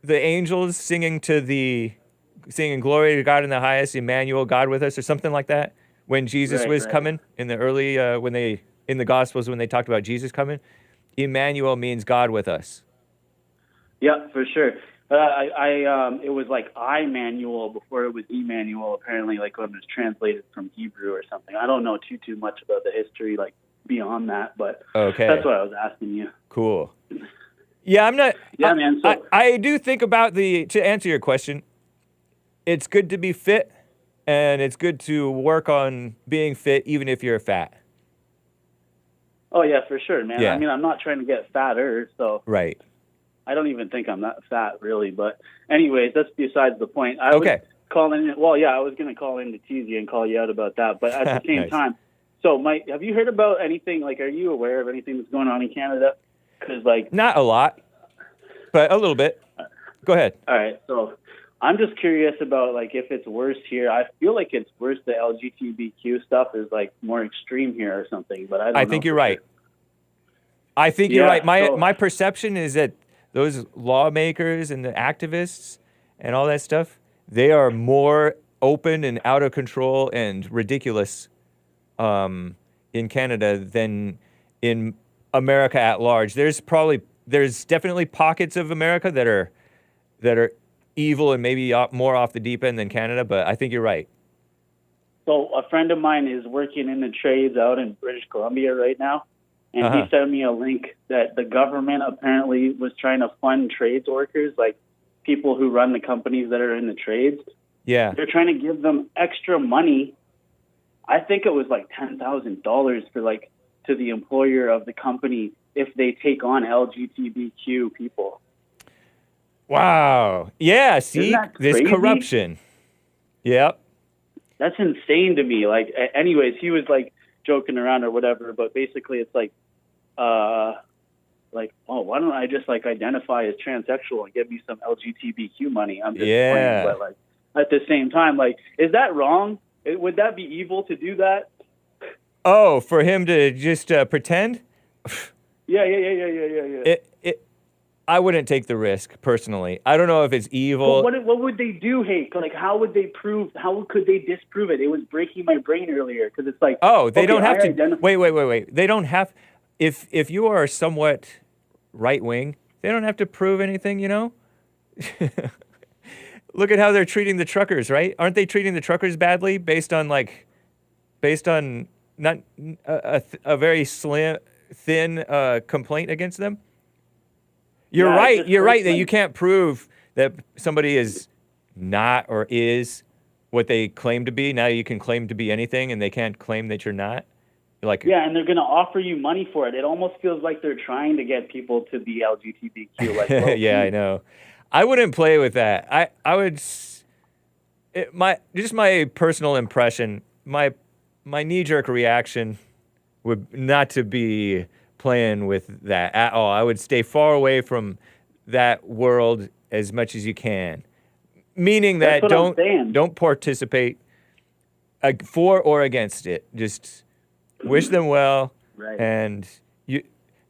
angels singing glory to God in the highest, Emmanuel, God with us, or something like that. When Jesus was coming in the early, in the Gospels, when they talked about Jesus coming, Emmanuel means God with us. Yeah, for sure. It was like I-manuel before it was Emmanuel, apparently, when it was translated from Hebrew or something. I don't know too much about the history, beyond that, but okay. That's what I was asking you. Cool. Yeah, I'm not... Yeah, man. So, I do think about to answer your question, it's good to be fit, and it's good to work on being fit even if you're fat. Oh, yeah, for sure, man. Yeah. I mean, I'm not trying to get fatter, so... Right. I don't even think I'm that fat, really. But anyways, that's besides the point. I Okay. was calling in. Well, yeah, I was going to call in to tease you and call you out about that. But at the same Nice. time, so Mike, have you heard about anything? Like, are you aware of anything that's going on in Canada? Because, like, Not a lot, but a little bit. Go ahead. all right, so I'm just curious about, like, if it's worse here. I feel like it's worse. The LGBTQ stuff is, like, more extreme here or something, but I don't know. I think you're for right. sure. I think you're Yeah, right. My so- my perception is that those lawmakers and the activists and all that stuff, they are more open and out of control and ridiculous in Canada than in America at large. There's definitely pockets of America that are evil and maybe more off the deep end than Canada, but I think you're right. So a friend of mine is working in the trades out in British Columbia right now, and Uh-huh. he sent me a link that the government apparently was trying to fund trades workers, like people who run the companies that are in the trades. Yeah. They're trying to give them extra money. I think it was like $10,000 for, like, to the employer of the company if they take on LGBTQ people. Wow. Yeah, see? that This crazy? corruption. Yep. That's insane to me. Like, anyways, he was, like, joking around or whatever, but basically it's like, oh, why don't I just, like, identify as transsexual and give me some LGBTQ money? I'm just Yeah. playing, but, like, at the same time, like, is that wrong? Would that be evil to do that? Oh, for him to just pretend? Yeah. I wouldn't take the risk personally. I don't know if it's evil. But what would they do, Hake? Like, how would they prove? How could they disprove it? It was breaking my brain earlier because it's like, Oh, they okay, don't have I to. identify- Wait. They don't have. If you are somewhat right wing, they don't have to prove anything. You know. Look at how they're treating the truckers, right? Aren't they treating the truckers badly based on not a very thin complaint against them? You're Yeah, right. it's You're right that like- you can't prove that somebody is not or is what they claim to be. Now you can claim to be anything, and they can't claim that you're not. Like, Yeah, and they're going to offer you money for it. It almost feels like they're trying to get people to be LGBTQ. Like, well, yeah, I know. I wouldn't play with that. I would. My personal impression, my knee-jerk reaction would not to be playing with that at all. I would stay far away from that world as much as you can. Meaning that That's what I'm saying. don't participate for or against it. Just wish them well, Right. and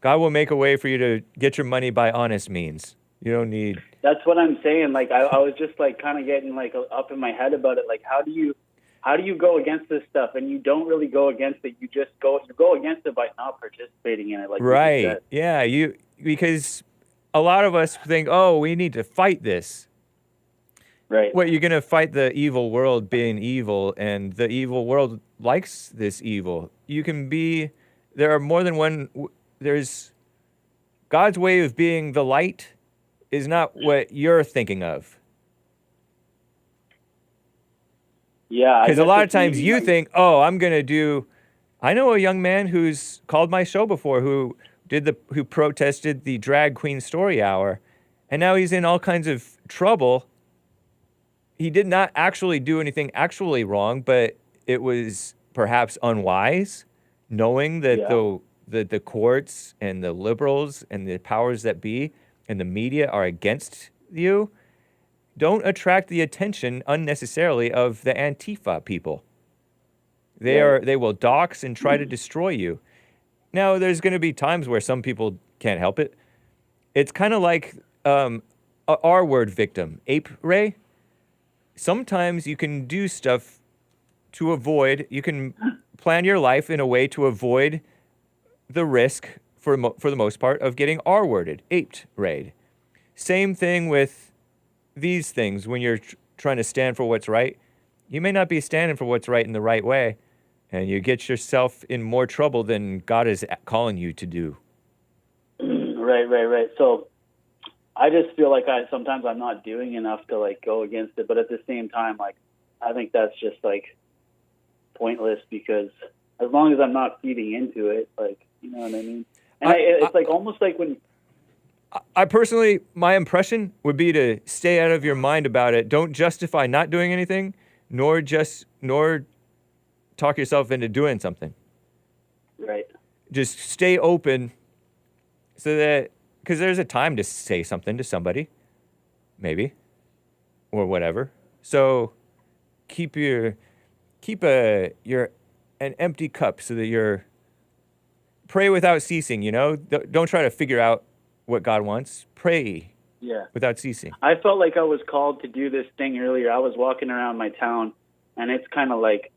God will make a way for you to get your money by honest means. You don't need. That's what I'm saying. Like, I was just, like, kind of getting, like, up in my head about it. Like, how do you go against this stuff? And you don't really go against it. You just go against it by not participating in it. Like, you Right. said. Yeah. Because a lot of us think, oh, we need to fight this. Right. What, you're going to fight the evil world being evil, and the evil world likes this evil. There are more than one, there's God's way of being the light is not what you're thinking of. Yeah. Because a lot of times you think, oh, I know a young man who's called my show before who protested the drag queen story hour, and now he's in all kinds of trouble. He did not actually do anything actually wrong, but it was perhaps unwise, knowing that the courts and the liberals and the powers that be and the media are against you. Don't attract the attention unnecessarily of the Antifa people. They will dox and try to destroy you. Now, there's going to be times where some people can't help it. It's kind of like a R-word victim, ape Ray. Sometimes you can do stuff to avoid. You can plan your life in a way to avoid the risk, for the most part, of getting R-worded, aped Ray. Same thing with these things. When you're trying to stand for what's right, you may not be standing for what's right in the right way, and you get yourself in more trouble than God is calling you to do. Right. So I just feel like sometimes I'm not doing enough to, like, go against it, but at the same time, like, I think that's just, like, pointless, because as long as I'm not feeding into it, like, you know what I mean? And it's like almost like when I personally, my impression would be to stay out of your mind about it. Don't justify not doing anything, nor talk yourself into doing something. Right. Just stay open so that, because there's a time to say something to somebody, maybe, or whatever. So keep an empty cup so that you're, pray without ceasing, you know? Don't try to figure out what God wants. Pray Yeah. without ceasing. I felt like I was called to do this thing earlier. I was walking around my town, and it's kind of like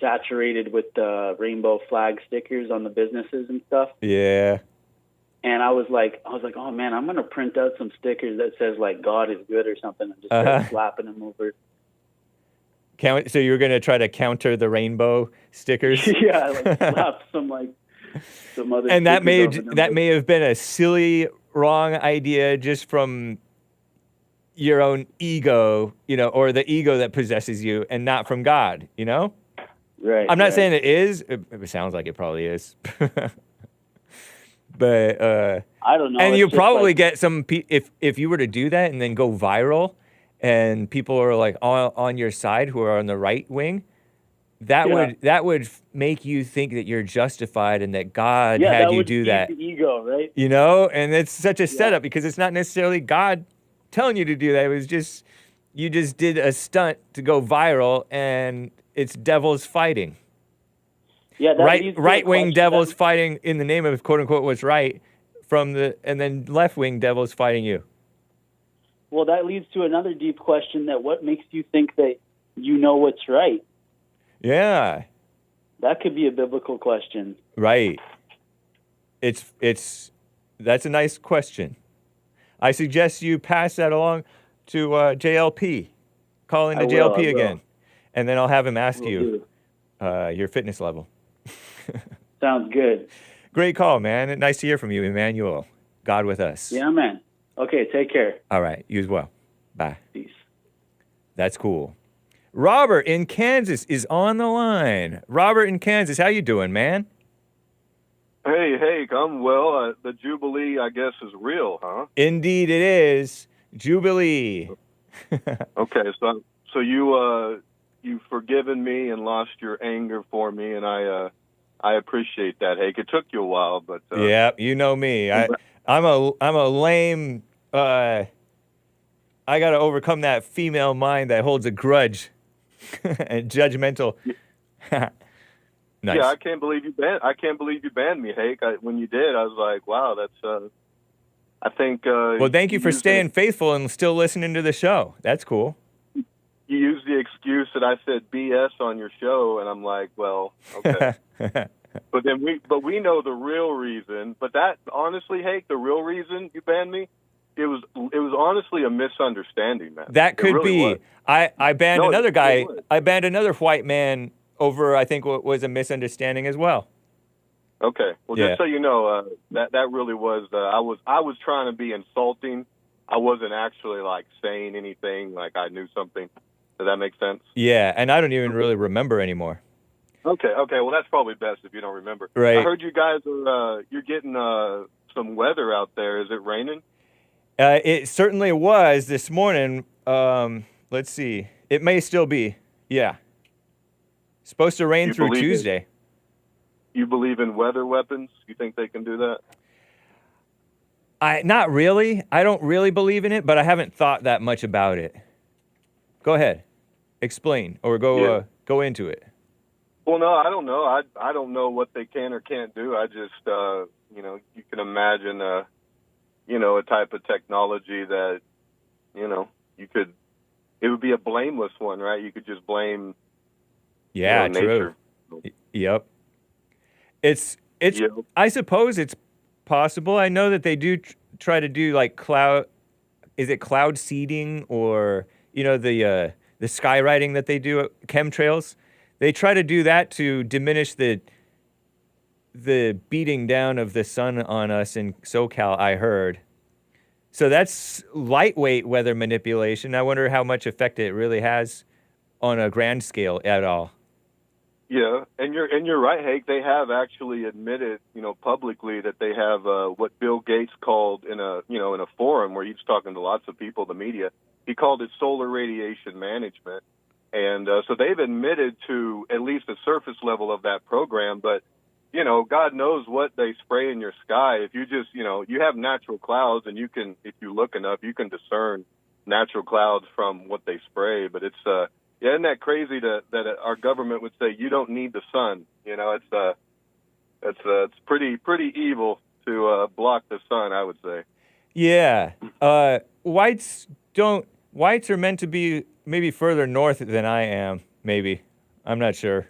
saturated with the rainbow flag stickers on the businesses and stuff. Yeah. And I was like, oh man, I'm gonna print out some stickers that says like God is good or something, and just start slapping them over. So you were gonna try to counter the rainbow stickers? Yeah, like slap some other. And that stickers may have been a silly, wrong idea just from your own ego, you know, or the ego that possesses you, and not from God, you know. Right. I'm not saying it is. It sounds like it probably is. But I don't know. And it's you just probably like, get some if you were to do that and then go viral, and people are like on your side who are on the right wing, that would make you think that you're justified and that God had you do that. The ego, right? You know, and it's such a setup because it's not necessarily God telling you to do that. It was just you just did a stunt to go viral, and it's devils fighting. Yeah, right wing devils fighting in the name of quote unquote what's right, and then left wing devils fighting you. Well, that leads to another deep question: that what makes you think that you know what's right? Yeah, that could be a biblical question. Right. That's a nice question. I suggest you pass that along to JLP. Call into JLP again, and then I'll have him ask you your fitness level. Sounds good. Great call, man. Nice to hear from you, Emmanuel. God with us. Yeah, man. Okay, take care. All right, you as well. Bye. Peace. That's cool. Robert in Kansas is on the line. Robert in Kansas, how you doing, man? Hey, Hake, I'm well. The Jubilee, I guess, is real, huh? Indeed it is. Jubilee. Okay, so you've forgiven me and lost your anger for me, and I appreciate that, Hake. It took you a while, but yeah, you know me. I'm a lame. I got to overcome that female mind that holds a grudge and judgmental. Nice. Yeah, I can't believe you banned me, Hake. When you did, I was like, wow, that's. I think. Well, thank you for staying faithful and still listening to the show. That's cool. You used the excuse that I said BS on your show, and I'm like, well, okay. But we know the real reason. But that, honestly, Hake, the real reason you banned me, it was honestly a misunderstanding, man. That could really be. Was. I banned another guy. Was. I banned another white man over, I think, what was a misunderstanding as well. Okay. Well, just so you know, that really was. I was trying to be insulting. I wasn't actually like saying anything like I knew something. Does that make sense? Yeah, and I don't even really remember anymore. Okay. Well, that's probably best if you don't remember. Right. I heard you guys are you're getting some weather out there. Is it raining? It certainly was this morning. Let's see. It may still be. Yeah. Supposed to rain through Tuesday. You believe in weather weapons? You think they can do that? Not really. I don't really believe in it, but I haven't thought that much about it. Go ahead. Explain or go into it. Well, no, I don't know. I don't know what they can or can't do. I just, you can imagine, a type of technology that, it would be a blameless one, right? You could just blame. Yeah, nature. True. Yep. It's. I suppose it's possible. I know that they do try to do like cloud. Is it cloud seeding or the skywriting that they do at chemtrails? They try to do that to diminish the beating down of the sun on us in SoCal, I heard. So that's lightweight weather manipulation. I wonder how much effect it really has on a grand scale at all. Yeah, and you're right, Hake. They have actually admitted, publicly that they have what Bill Gates called in a forum where he was talking to lots of people, the media. He called it solar radiation management, and so they've admitted to at least the surface level of that program. But God knows what they spray in your sky. If you just you have natural clouds, and you can, if you look enough, you can discern natural clouds from what they spray. But it's yeah, isn't that crazy that our government would say you don't need the sun? It's pretty evil to block the sun, I would say. Yeah, whites are meant to be maybe further north than I am. Maybe, I'm not sure.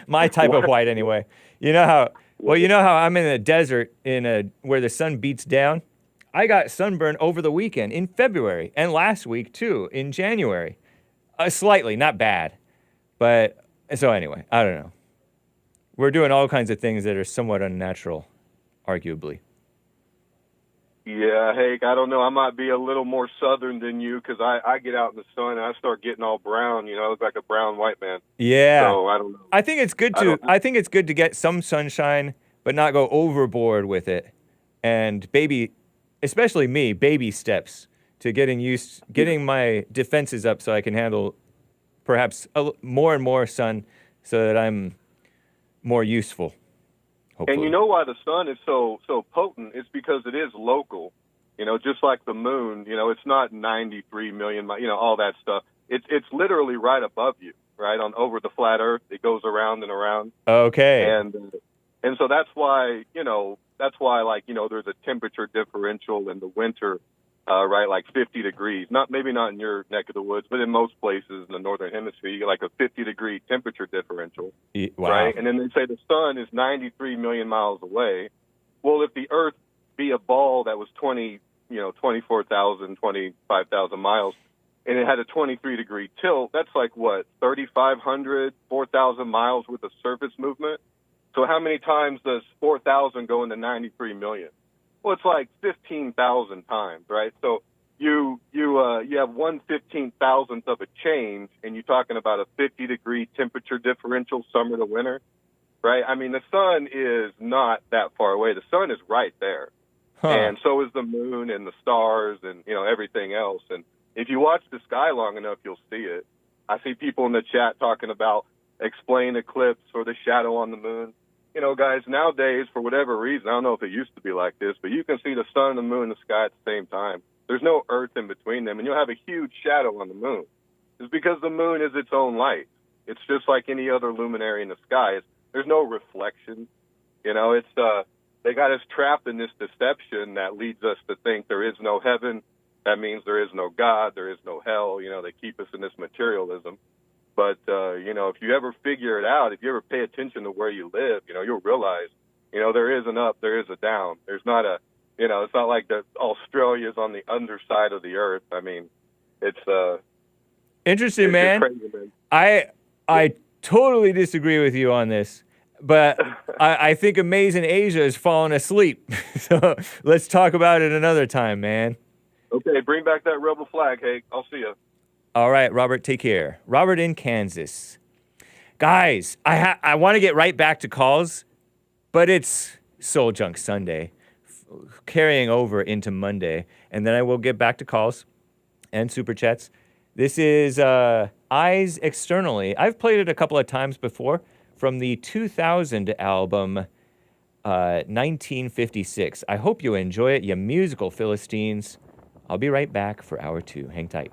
My type of white, anyway. You know how I'm in the desert where the sun beats down. I got sunburned over the weekend in February, and last week too in January. Slightly, not bad. But, so anyway, I don't know. We're doing all kinds of things that are somewhat unnatural, arguably. Yeah, Hake, I don't know. I might be a little more southern than you because I get out in the sun and I start getting all brown. I look like a brown white man. Yeah. So I don't know. I think it's good to get some sunshine, but not go overboard with it. And especially me, baby steps to getting my defenses up so I can handle perhaps more and more sun so that I'm more useful, hopefully. And you know why the sun is so potent? It's because it is local, just like the moon, it's not 93 million, all that stuff. It's literally right above you, right, over the flat earth. It goes around and around. Okay. And so that's why, like, there's a temperature differential in the winter, right, like 50 degrees. Maybe not in your neck of the woods, but in most places in the northern hemisphere, you get like a 50-degree temperature differential, wow. Right? And then they say the sun is 93 million miles away. Well, if the Earth be a ball that was 24,000, 25,000 miles, and it had a 23-degree tilt, that's like what, 3,500, 4,000 miles with a surface movement. So how many times does 4,000 go into 93 million? Well, it's like 15,000 times, right? So you have 1/15,000th of a change, and you're talking about a 50-degree temperature differential summer to winter, right? I mean, the sun is not that far away. The sun is right there, and so is the moon and the stars and everything else. And if you watch the sky long enough, you'll see it. I see people in the chat talking about explain eclipse or the shadow on the moon. Guys, nowadays, for whatever reason, I don't know if it used to be like this, but you can see the sun and the moon in the sky at the same time. There's no earth in between them, and you'll have a huge shadow on the moon. It's because the moon is its own light. It's just like any other luminary in the sky. There's no reflection. They got us trapped in this deception that leads us to think there is no heaven. That means there is no God, there is no hell. They keep us in this materialism. But, if you ever figure it out, if you ever pay attention to where you live, you'll realize, there is an up, there is a down. There's not it's not like Australia's on the underside of the earth. I mean, it's interesting, man. Crazy, man. I totally disagree with you on this, but I think Amazing Asia is falling asleep. So let's talk about it another time, man. Okay, bring back that rebel flag, Hake. I'll see you. All right, Robert, take care. Robert in Kansas. Guys, I want to get right back to calls, but it's Soul Junk Sunday, carrying over into Monday, and then I will get back to calls and super chats. This is Eyes Externally. I've played it a couple of times before from the 2000 album 1956. I hope you enjoy it, you musical Philistines. I'll be right back for hour 2. Hang tight.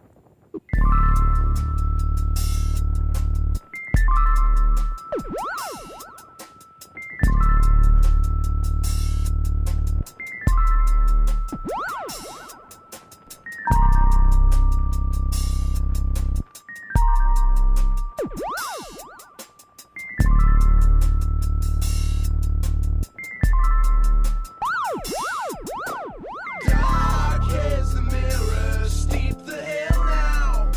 Dark as the mirror, steep the hill now.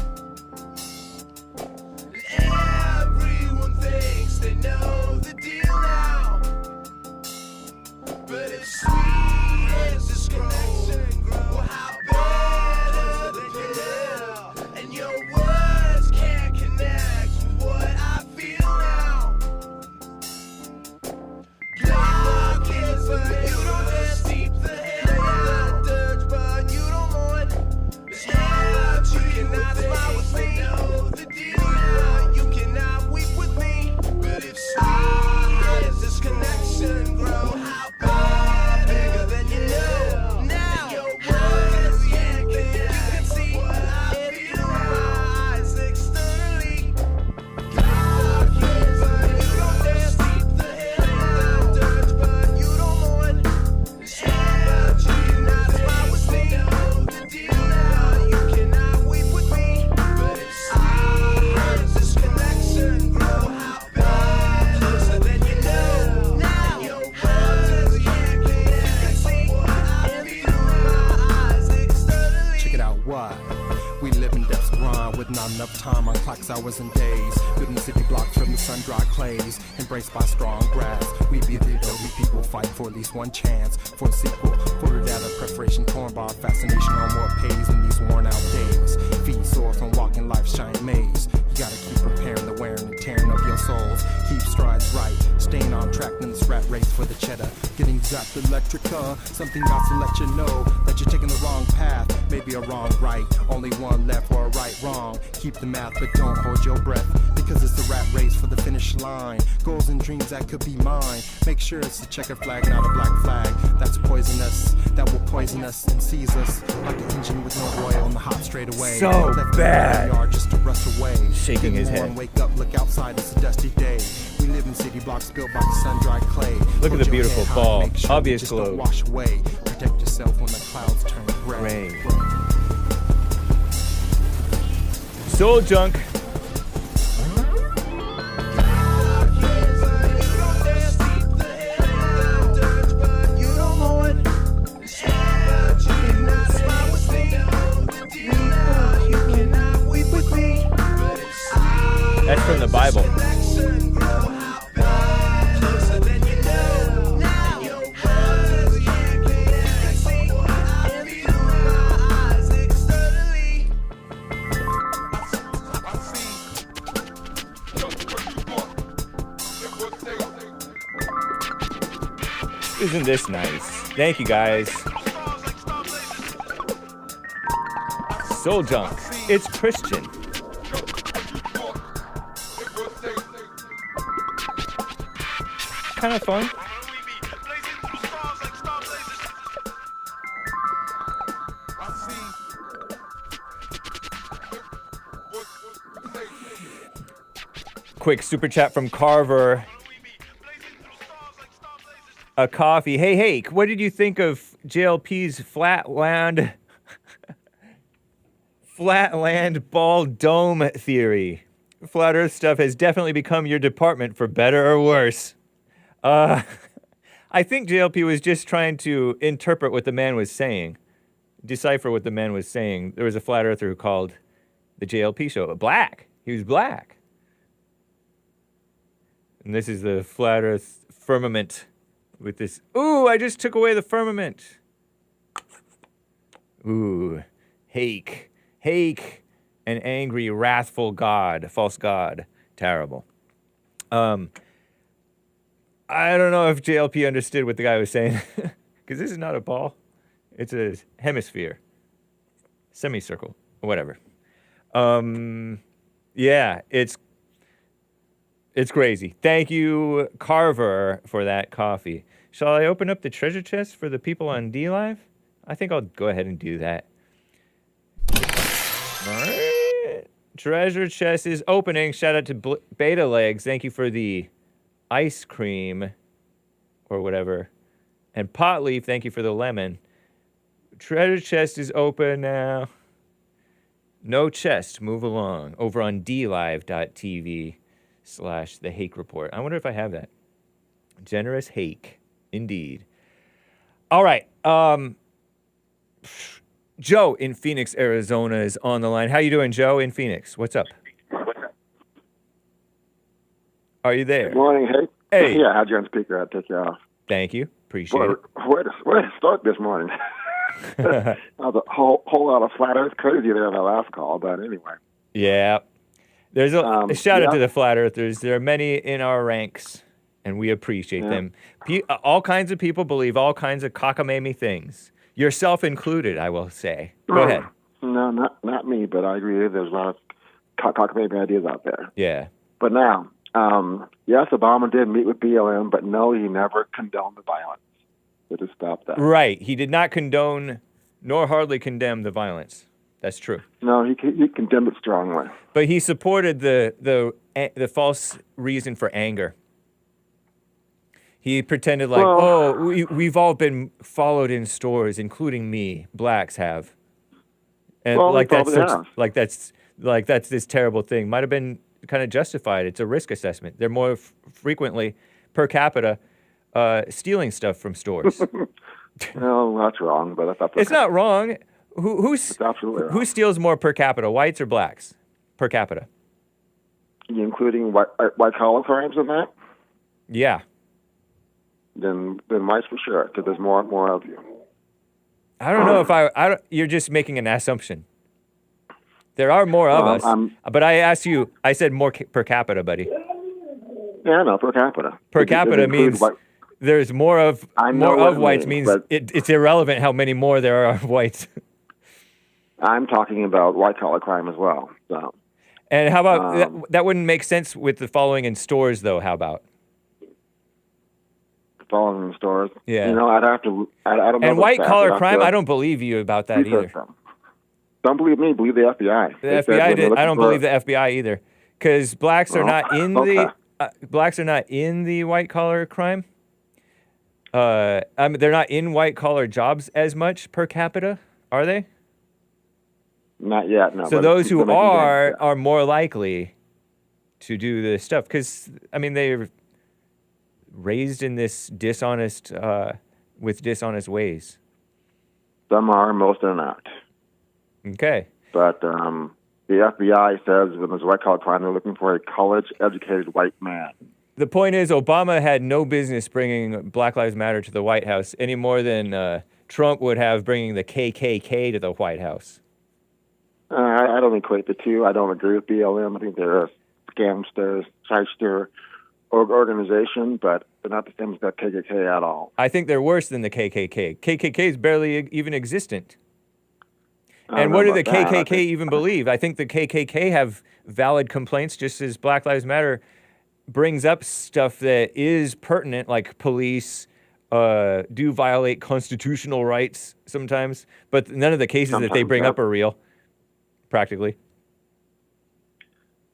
What? We live in depth's grind with not enough time on clocks, hours, and days. Building city blocks from the sun-dried clays, embraced by strong grass. We be the elderly people fighting for at least one chance for a sequel. For the data preparation torn by fascination on more pays in these worn-out days. Feet sore from walking life's giant maze. You gotta keep preparing the wearing and tearing of your souls. Keep strides right, staying on track in this rat race for the cheddar. Getting zapped electrica, something got to let you know that you're taking the wrong path, maybe a wrong right. Only one left or a right wrong. Keep the math, but don't hold your breath, because it's a rat race for the finish line. Goals and dreams that could be mine. Make sure it's a checkered flag, not a black flag. That's poisonous, that will poison us and seize us like an engine with no oil on the hot straight away. So left bad. In the yard just to rust away. Shaking his head. Wake up, look outside, it's a dusty day. We live in city blocks built by the sun-dried clay. Look at the beautiful ball. Obvious just glow. don't wash away. Protect yourself when the clouds turn gray. Soul junk. That's from the Bible. Isn't this nice? Thank you, guys. Soul junk. It's Christian. Kind of fun. Quick super chat from Carver. A coffee. Hey, Hake, what did you think of JLP's flatland ball dome theory? Flat Earth stuff has definitely become your department for better or worse. I think JLP was just trying to interpret what the man was saying, decipher what the man was saying. There was a flat earther who called the JLP show black. He was black. And this is the flat earth firmament with this. Ooh, I just took away the firmament. Ooh, Hake, an angry, wrathful god, false god. Terrible. I don't know if JLP understood what the guy was saying, because this is not a ball. It's a hemisphere, semicircle, or whatever. Yeah, it's crazy. Thank you, Carver, for that coffee. Shall I open up the treasure chest for the people on D-Live? I think I'll go ahead and do that. All right. Treasure chest is opening. Shout out to Beta Legs. Thank you for the ice cream or whatever. And Potleaf, thank you for the lemon. Treasure chest is open now. No chest, move along. Over on dlive.tv/the Hake Report. I wonder if I have that. Generous Hake, indeed. All right. Joe in Phoenix, Arizona is on the line. How you doing, Joe in Phoenix? What's up? Are you there? Good morning, Hake. Hey. Yeah, I had you on speaker. I'll take you off. Thank you. Appreciate it. Where to start this morning? That was a whole lot of flat earth crazy there in the last call, but anyway. Yeah. There's a shout out to the flat earthers. There are many in our ranks, and we appreciate them. All kinds of people believe all kinds of cockamamie things. Yourself included, I will say. Go ahead. No, not me, but I agree. There's a lot of cockamamie ideas out there. Yeah. But now, yes, Obama did meet with BLM, but no, he never condoned the violence. So just stop that. Right. He did not condone nor hardly condemn the violence. That's true. No, he condemned it strongly. But he supported the false reason for anger. He pretended like, we've all been followed in stores, including me. Blacks have, and that's this terrible thing. Might have been kind of justified. It's a risk assessment. They're more frequently per capita stealing stuff from stores. No, that's wrong. But that's okay. It's not wrong. It's absolutely wrong. Who steals more per capita, whites or blacks? Per capita. Including white collar crimes in that? Yeah. Then whites for sure, because there's more of you. I don't know if you're just making an assumption. There are more of us, but I asked you, I said more per capita, buddy. Yeah, no, per capita. Per capita means there's more of whites means it's irrelevant how many more there are of whites. I'm talking about white collar crime as well. So. And how about that wouldn't make sense with the following in stores, though. How about following in stores? Yeah. You know, I'd have to. I don't know. And white collar crime, I don't believe you about that either. Don't believe me. Believe the FBI. The FBI did. I don't believe the FBI either, because blacks are not in blacks are not in the white collar crime. They're not in white collar jobs as much per capita, are they? Not yet, no. So those who are more likely to do this stuff, because I mean they're raised in this dishonest, with dishonest ways. Some are, most are not. Okay. But the FBI says when there's white collar crime, they're looking for a college-educated white man. The point is, Obama had no business bringing Black Lives Matter to the White House any more than Trump would have bringing the KKK to the White House. I don't equate the two. I don't agree with BLM. I think they're a scamster, shyster organization, but they're not the same as the KKK at all. I think they're worse than the KKK. KKK is barely even existent. And what do the KKK even believe? I think the KKK have valid complaints, just as Black Lives Matter brings up stuff that is pertinent, like police do violate constitutional rights sometimes, but none of the cases that they bring up are real. Practically.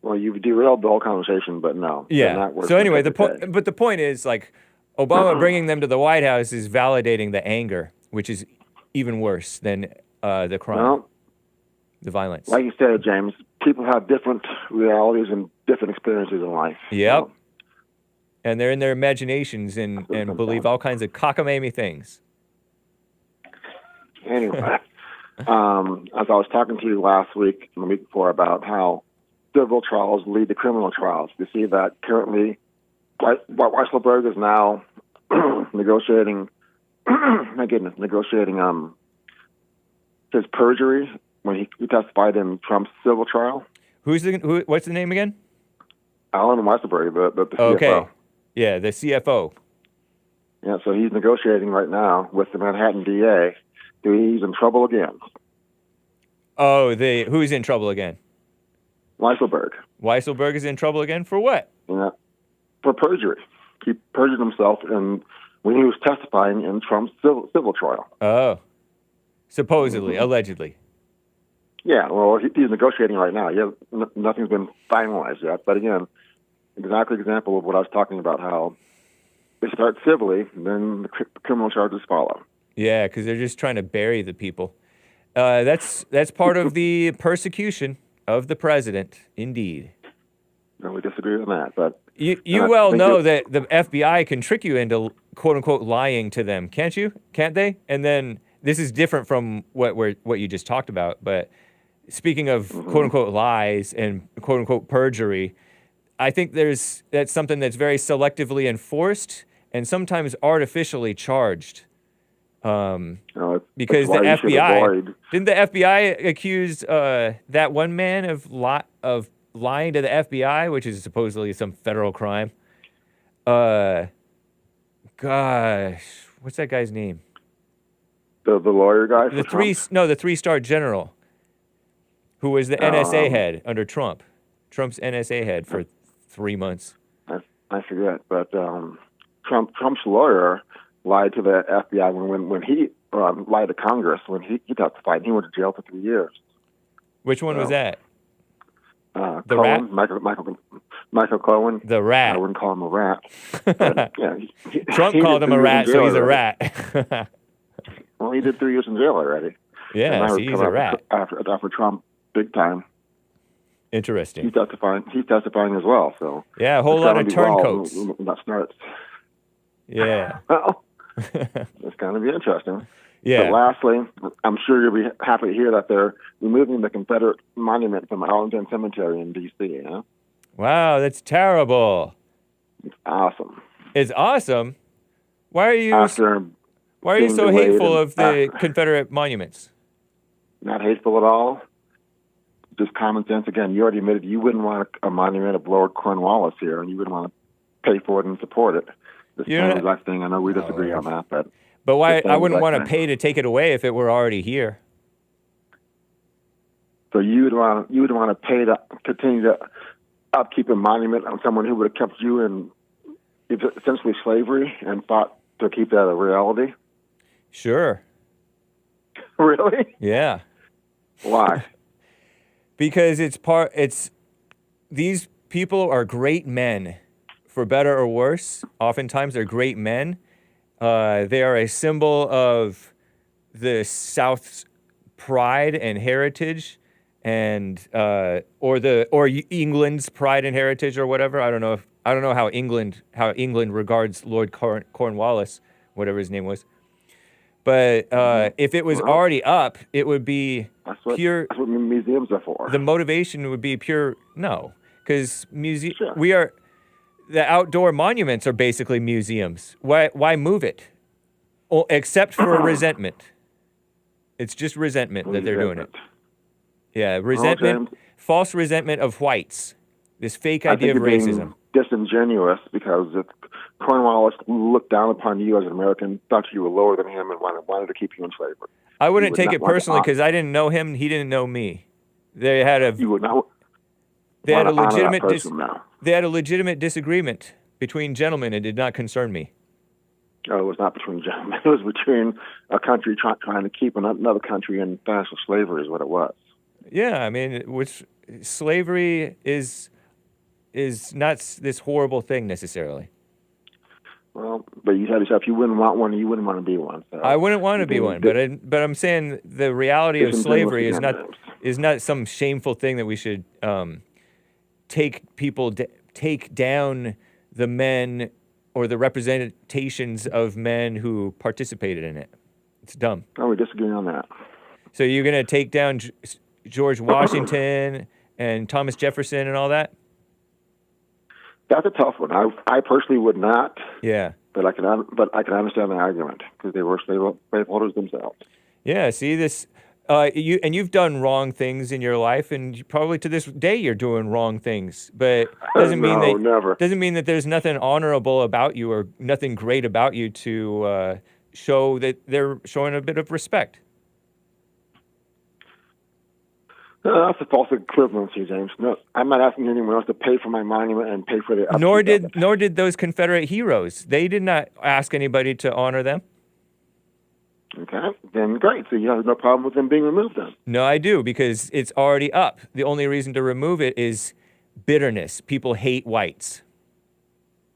Well, you've derailed the whole conversation, but no. Yeah. So anyway, the point is, like, Obama bringing them to the White House is validating the anger, which is even worse than the crime, the violence. Like you said, James, people have different realities and different experiences in life. Yep. So. And they're in their imaginations and believe all kinds of cockamamie things. Anyway. As I was talking to you last week and the week before about how civil trials lead to criminal trials, you see that currently Weisselberg is now negotiating his perjury when he testified in Trump's civil trial. What's the name again? Alan Weisselberg, the CFO. Okay. Yeah, the CFO. Yeah, so he's negotiating right now with the Manhattan DA. He's in trouble again. Oh, who's in trouble again? Weisselberg. Weisselberg is in trouble again for what? Yeah, for perjury. He perjured himself when he was testifying in Trump's civil trial. Oh, supposedly, allegedly. Yeah, well, he's negotiating right now. Yeah, nothing's been finalized yet. But again, exactly example of what I was talking about, how they start civilly, and then the criminal charges follow. Yeah, because they're just trying to bury the people. That's part of the persecution of the president, indeed. No, we disagree on that, but you well know that the FBI can trick you into quote unquote lying to them, can't you? Can't they? And then this is different from what you just talked about. But speaking of quote unquote lies and quote unquote perjury, I think that's something that's very selectively enforced and sometimes artificially charged. Because the FBI didn't the FBI accuse that one man of lying to the FBI, which is supposedly some federal crime. Gosh, what's that guy's name? The lawyer guy. The 3-star general, who was the NSA head under Trump. Trump's NSA head for 3 months. I forget, but Trump's lawyer lied to the FBI when he lied to Congress when he testified. He went to jail for 3 years. Which one was that? The Cohen, rat? Michael Cohen. The rat. I wouldn't call him a rat. But, yeah, Trump called him a rat, so he's a rat. Well, he did 3 years in jail already. Yeah, so he's a rat. After Trump, big time. Interesting. He's testifying as well. So yeah, a whole lot of turncoats. When that starts. Yeah. Well, it's going to be interesting. Yeah. But lastly, I'm sure you'll be happy to hear that they're removing the Confederate monument from Arlington Cemetery in D.C., you know? Wow, that's terrible. It's awesome. It's awesome. Why are you After being so delayed hateful and of the after- Confederate monuments? Not hateful at all. Just common sense. Again, you already admitted you wouldn't want a monument of Lord Cornwallis here, and you wouldn't want to pay for it and support it. The You're same not- exact thing. I know we disagree on that, but But the I same wouldn't exact want to thing. pay to take it away if it were already here. So you would want to pay to continue to upkeep a monument on someone who would have kept you in essentially slavery and fought to keep that a reality? Sure. Really? Yeah. Why? Because these people are great men, for better or worse. Oftentimes they're great men. They are a symbol of the South's pride and heritage, and or England's pride and heritage, or whatever. I don't know how England regards Lord Cornwallis, whatever his name was. But if it was already up, it would be pure. That's what museums are for. The motivation would be pure. No, because Sure. the outdoor monuments are basically museums. Why move it? Well, except for resentment. It's just resentment that they're doing it. Yeah, resentment, James, false resentment of whites. This fake I idea think of you're being racism. disingenuous because if Cornwallis looked down upon you as an American, thought you were lower than him, and wanted to keep you in slavery. I wouldn't would take not it want to personally honor- because I didn't know him. He didn't know me. They had a You would not. they had a want to honor that legitimate person now. they had a legitimate disagreement between gentlemen. It did not concern me. No, it was not between gentlemen. It was between a country trying to keep another country in fascist slavery is what it was. Yeah, I mean, slavery is not this horrible thing necessarily. Well, but you said yourself, you wouldn't want one, you wouldn't want to be one. So I wouldn't want to be one, but I'm saying the reality of disingenuous slavery is again, not James. is not some shameful thing that we should take down the men or the representations of men who participated in it. It's dumb. No, we disagree on that. So you're gonna take down George Washington and Thomas Jefferson and all that? That's a tough one. I personally would not. Yeah. But I can understand the argument because they were slaveholders themselves. Yeah. See this. You've done wrong things in your life, and probably to this day you're doing wrong things. But doesn't mean No, never. doesn't mean that there's nothing honorable about you or nothing great about you to show that they're showing a bit of respect. No, that's a false equivalency, James. No, I'm not asking anyone else to pay for my monument and pay for the upkeep Nor of it. did those Confederate heroes. They did not ask anybody to honor them. Okay, then great. So you have no problem with them being removed then. No, I do, because it's already up. The only reason to remove it is bitterness. People hate whites.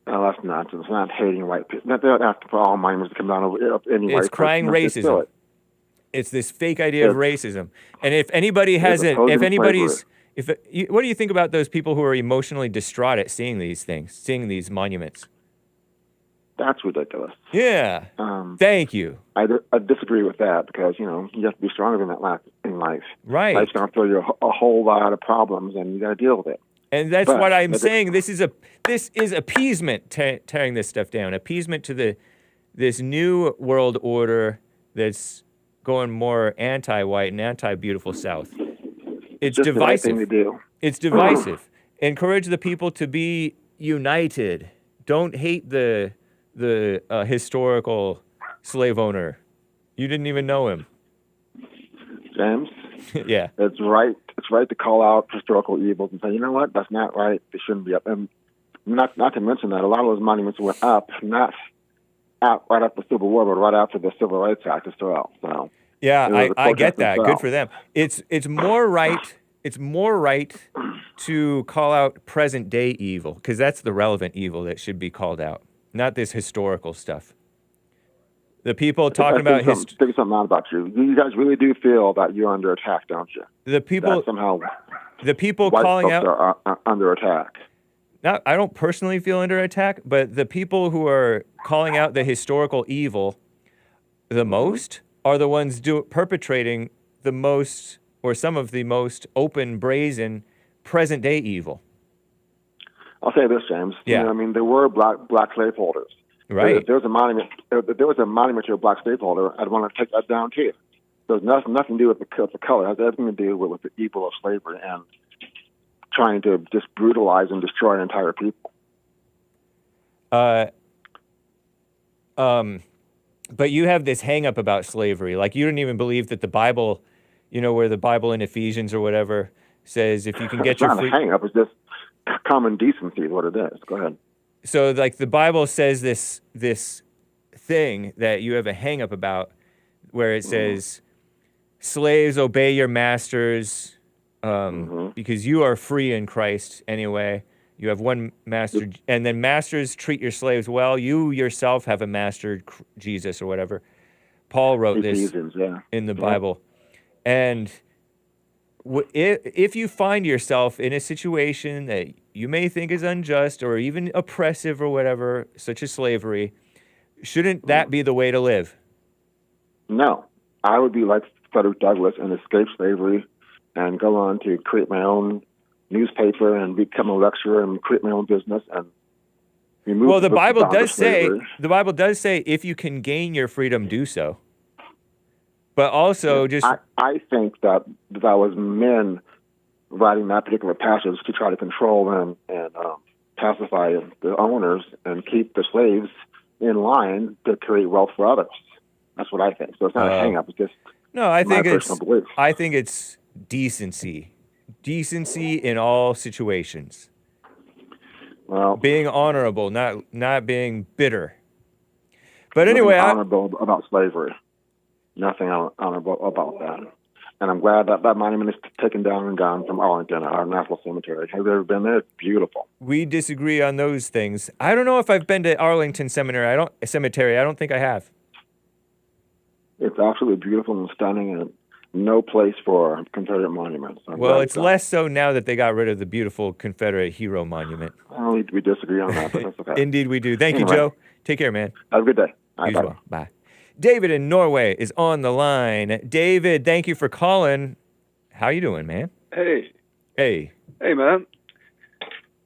No, that's nonsense. It's not hating white people. They're not asking for all monuments to come down over any white It's crying person. Let's just do racism. it. It's this fake idea of racism. And if anybody hasn't, opposing if anybody's, slavery. what do you think about those people who are emotionally distraught at seeing these things, seeing these monuments? That's ridiculous. Yeah. Thank you. I disagree with that because, you have to be stronger than that in life. Right. Life's going to throw you a whole lot of problems, and you got to deal with it. And that's But- what I'm but- saying. This is appeasement, tearing this stuff down. Appeasement to this new world order that's going more anti-white and anti-beautiful South. It's Just the right thing divisive. to do. It's divisive. Encourage the people to be united. Don't hate the historical slave owner. You didn't even know him. James, Yeah. it's right. It's right to call out historical evils and say, you know what, that's not right. They shouldn't be up. And not to mention that a lot of those monuments went up, not out right after the Civil War, but right after the Civil Rights Act as well. So Yeah, it was a I get protest that. Good themselves. for them. It's more right. It's more right to call out present day evil because that's the relevant evil that should be called out, not this historical stuff. The people talking about figure something out about you. You guys really do feel that you're under attack, don't you? the people That somehow white calling folks out. are under attack. Not, I don't personally feel under attack, but the people who are calling out the historical evil the most are the ones perpetrating the most, or some of the most open, brazen, present-day evil. I'll say this, James. Yeah. I mean, there were black slaveholders. Right. If there was a monument, to a black slaveholder, I'd want to take that down too. There's nothing to do with the color. It has everything to do with the evil of slavery and trying to just brutalize and destroy an entire people. But you have this hang-up about slavery. Like, you don't even believe that the Bible, where the Bible in Ephesians or whatever says if you can get it's not a hang-up. It's just common decency is what it is. Go ahead. So, like, the Bible says this thing that you have a hang-up about, where it says, slaves, obey your masters, because you are free in Christ anyway. You have one master, and then masters treat your slaves well. You yourself have a master, Jesus or whatever. Paul wrote this in the Bible. And if you find yourself in a situation that you may think is unjust or even oppressive or whatever, such as slavery, shouldn't that be the way to live? No. I would be like Frederick Douglass and escape slavery and go on to create my own newspaper and become a lecturer and create my own business and remove. Well, the Bible does say if you can gain your freedom, do so. But also, I think that was men writing that particular passage to try to control them and pacify the owners and keep the slaves in line to create wealth for others. That's what I think. So it's not a hang-up. It's just my personal belief. I think it's decency. Decency in all situations. Well, being honorable, not being bitter. But anyway, honorable about slavery. Nothing honorable about that. And I'm glad that monument is taken down and gone from Arlington, our national cemetery. Have you ever been there? It's beautiful. We disagree on those things. I don't know if I've been to Arlington Cemetery. I don't think I have. It's absolutely beautiful and stunning, and no place for Confederate monuments. Well, it's less so now that they got rid of the beautiful Confederate hero monument. Well, we disagree on that, but that's okay. Indeed we do. Thank you, Joe. Take care, man. Have a good day. You as well. Bye. David in Norway is on the line. David, thank you for calling. How you doing, man? Hey. Hey. Hey, man.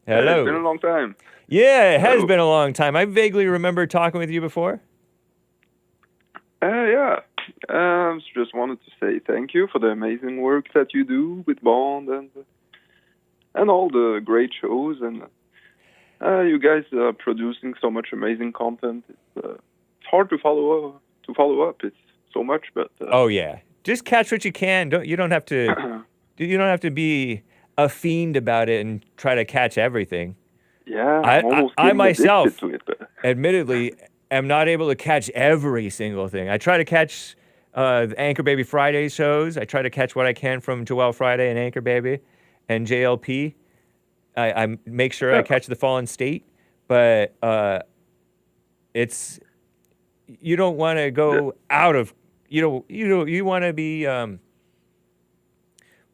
Hello. It's been a long time. Yeah, it has been a long time. I vaguely remember talking with you before. Yeah. Just wanted to say thank you for the amazing work that you do with Bond and all the great shows, and you guys are producing so much amazing content. It's hard to follow up. It's so much, but oh yeah, just catch what you can. You don't have to be a fiend about it and try to catch everything. Yeah, I myself, to it, admittedly, am not able to catch every single thing. I try to catch the Anchor Baby Friday shows. I try to catch what I can from Joelle Friday and Anchor Baby and JLP. I make sure I catch the Fallen State, but it's you don't want to go out of you want to be well,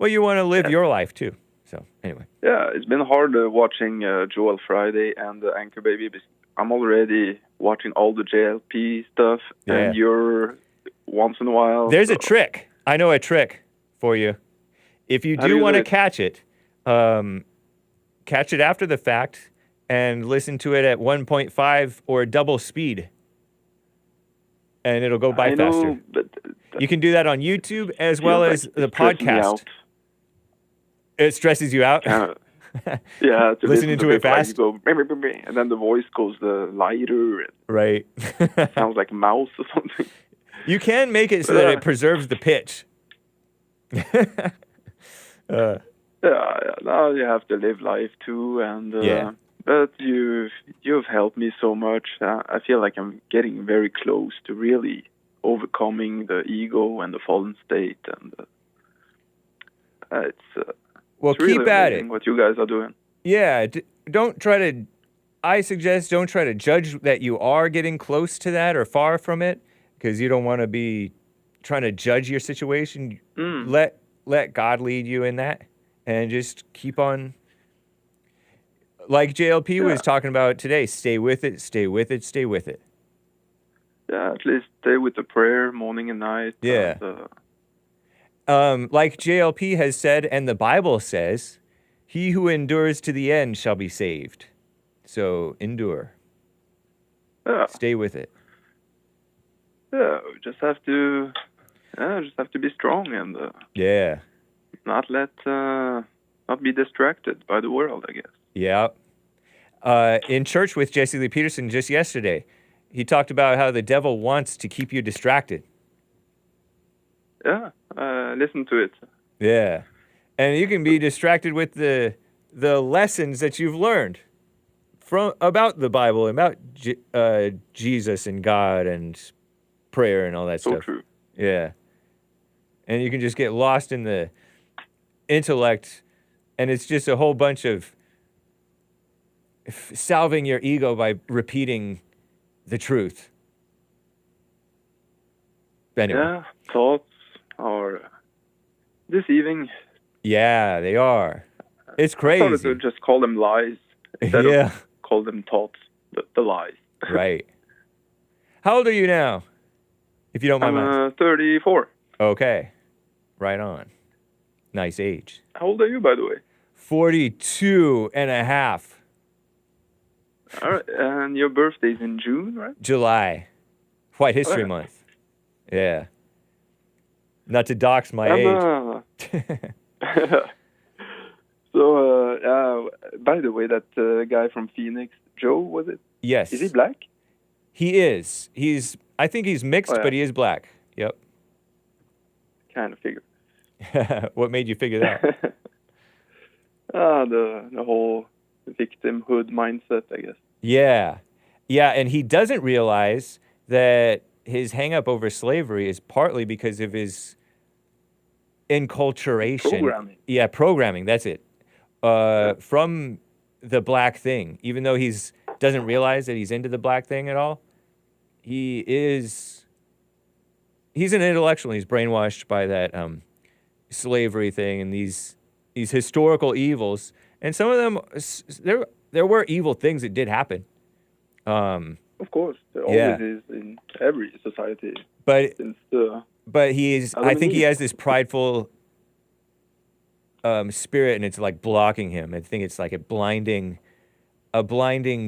you want to live your life too. So anyway, yeah, it's been hard watching Joelle Friday and Anchor Baby. I'm already watching all the JLP stuff, and you're once in a while. There's a trick. I know a trick for you. If you do want to catch it after the fact and listen to it at 1.5 or double speed, and it'll go by faster. But you can do that on YouTube as well as the podcast. It stresses you out? Yeah. Listening to it fast? Go, and then the voice goes lighter. Right. Sounds like a mouse or something. You can make it so that it preserves the pitch. Yeah, now you have to live life too, and but you've helped me so much. I feel like I'm getting very close to really overcoming the ego and the fallen state, and it's well, it's really keep at amazing it. What you guys are doing. Yeah, I suggest don't try to judge that you are getting close to that or far from it, because you don't want to be trying to judge your situation. Let God lead you in that, and just keep on. Like JLP was talking about today, stay with it, stay with it, stay with it. Yeah, at least stay with the prayer morning and night. Yeah. And, Like JLP has said, and the Bible says, he who endures to the end shall be saved. So endure. yeah, Stay with it. yeah. We just have to be strong and Yeah. not be distracted by the world, I guess. Yeah. In church with Jesse Lee Peterson just yesterday, he talked about how the devil wants to keep you distracted. Yeah, listen to it. Yeah. And you can be distracted with the lessons that you've learned about the Bible, about Jesus and God and prayer and all that So stuff. true. Yeah. And you can just get lost in the intellect, and it's just a whole bunch of salving your ego by repeating the truth. Anyway. Yeah, thoughts are deceiving. Yeah, they are. It's I thought crazy. to just call them lies instead Yeah. of call them thoughts, the lies. Right. How old are you now? If you don't mind. I'm 34. Okay. Right on. Nice age. How old are you, by the way? 42 and a half. All right, and your birthday's in June, right? July. White History Okay. Month. Yeah. Not to dox my age. So, by the way, that guy from Phoenix, Joe, was it? Yes. Is he black? He is. I think he's mixed, Oh, yeah. but he is black. Yep. Kind of figured. What made you figure that? The whole victimhood mindset, I guess. Yeah. Yeah, and he doesn't realize that his hang-up over slavery is partly because of his enculturation. Programming. Yeah, programming, that's it. From the black thing. Even though doesn't realize that he's into the black thing at all, he's an intellectual. He's brainwashed by that slavery thing and these historical evils. And some of them, there were evil things that did happen. Of course, there Yeah. always is in every society. But Since the I think he has this prideful spirit, and it's like blocking him. I think it's like a blinding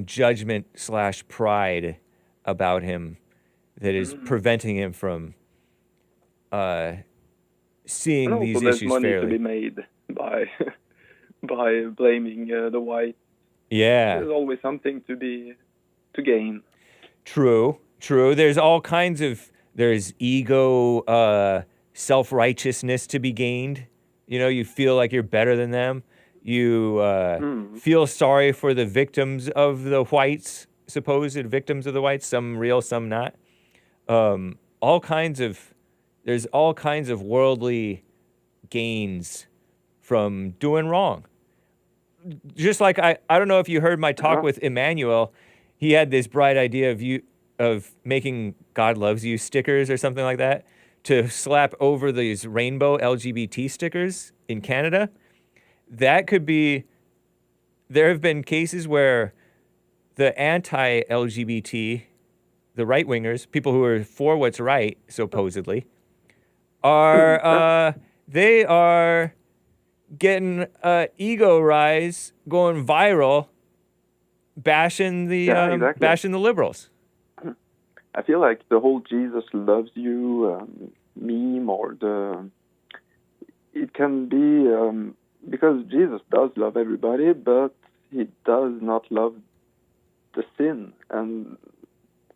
judgment / pride about him that is preventing him from seeing and these also there's issues money fairly. to be made by by blaming the white. Yeah. There's always something to gain. True. There's ego, self-righteousness to be gained. You know, you feel like you're better than them. You feel sorry for the victims of the whites, supposed victims of the whites, some real, some not. There's all kinds of worldly gains from doing wrong. Just like I don't know if you heard my talk with Emmanuel. He had this bright idea of making God loves you stickers or something like that to slap over these rainbow LGBT stickers in Canada. That could be. There have been cases where the anti-LGBT, the right-wingers, people who are for what's right, supposedly, they are getting ego rise, going viral, bashing the liberals. I feel like the whole Jesus loves you meme it can be because Jesus does love everybody, but he does not love the sin, and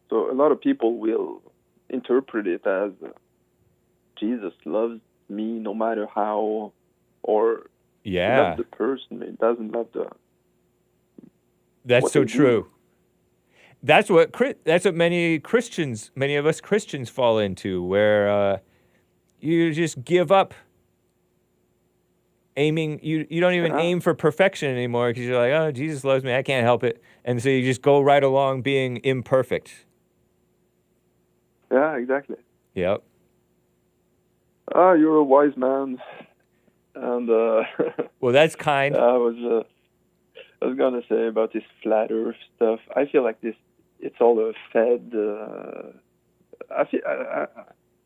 so a lot of people will interpret it as Jesus loves me no matter how, or he loves the person, he doesn't love the. That's so true. That's what many of us Christians fall into, where you just give up aiming. You don't even aim for perfection anymore because you're like, oh, Jesus loves me, I can't help it, and so you just go right along being imperfect. Yeah, exactly. Yep. You're a wise man, and well, that's kind. I was gonna say about this flat Earth stuff. I feel like it's all a fed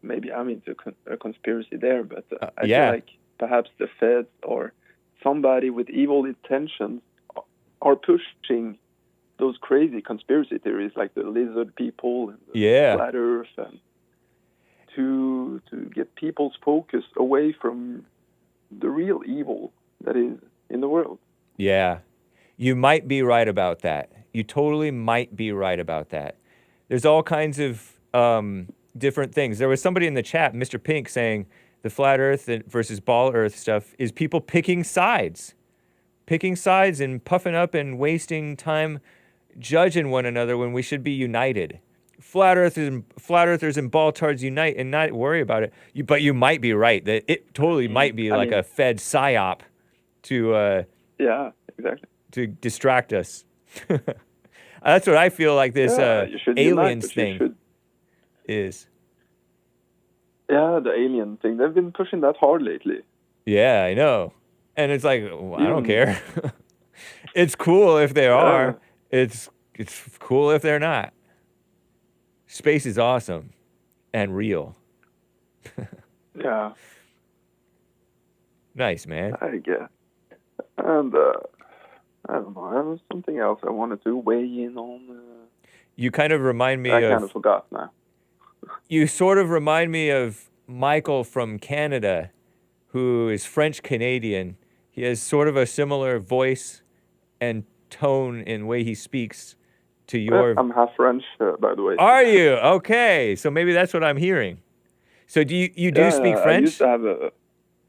maybe I'm into a conspiracy there, but I yeah. feel like perhaps the Feds or somebody with evil intentions are pushing those crazy conspiracy theories, like the lizard people and the flat Earth, and to get people's focus away from the real evil that is in the world. Yeah. You might be right about that. You totally might be right about that. There's all kinds of different things. There was somebody in the chat, Mr. Pink, saying the flat Earth versus ball Earth stuff is people picking sides and puffing up and wasting time judging one another when we should be united. Flat earthers and ball-tards unite and not worry about it. But you might be right that it totally might be like a Fed psyop to yeah, exactly, to distract us. That's what I feel like this aliens thing is. Yeah, the alien thing. They've been pushing that hard lately. Yeah, I know. And it's like, well, I don't care. It's cool if they are. It's cool if they're not. Space is awesome and real. Yeah. Nice, man. I guess. And I don't know. There was something else I wanted to weigh in on. You kind of remind me I kind of forgot now. You sort of remind me of Michael from Canada, who is French-Canadian. He has sort of a similar voice and tone in the way he speaks to your... I'm half French, by the way. Are you? Okay. So maybe that's what I'm hearing. So do you do speak French?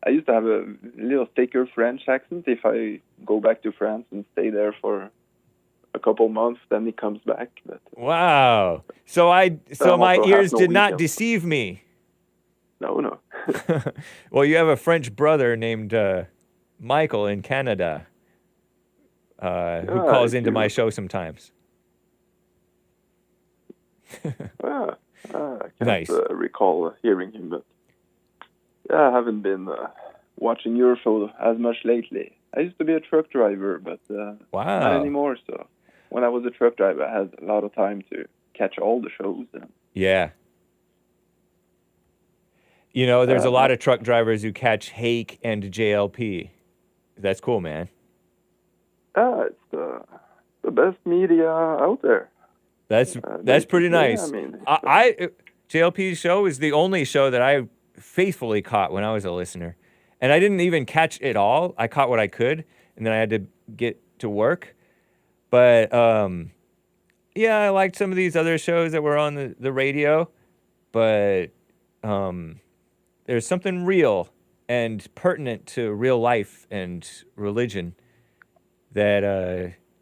I used to have a little thicker French accent. If I go back to France and stay there for a couple months, then it comes back. But, wow. So my ears did not deceive me. No. Well, you have a French brother named Michael in Canada who calls into my show sometimes. I can't Nice. Recall hearing him, but I haven't been watching your show as much lately. I used to be a truck driver, but not anymore. So when I was a truck driver, I had a lot of time to catch all the shows. Yeah. You know, there's a lot of truck drivers who catch Hake and JLP. That's cool, man. It's the best media out there. That's pretty nice. JLP's show is the only show that I faithfully caught when I was a listener. And I didn't even catch it all. I caught what I could, and then I had to get to work. But, yeah, I liked some of these other shows that were on the radio. But there's something real and pertinent to real life and religion that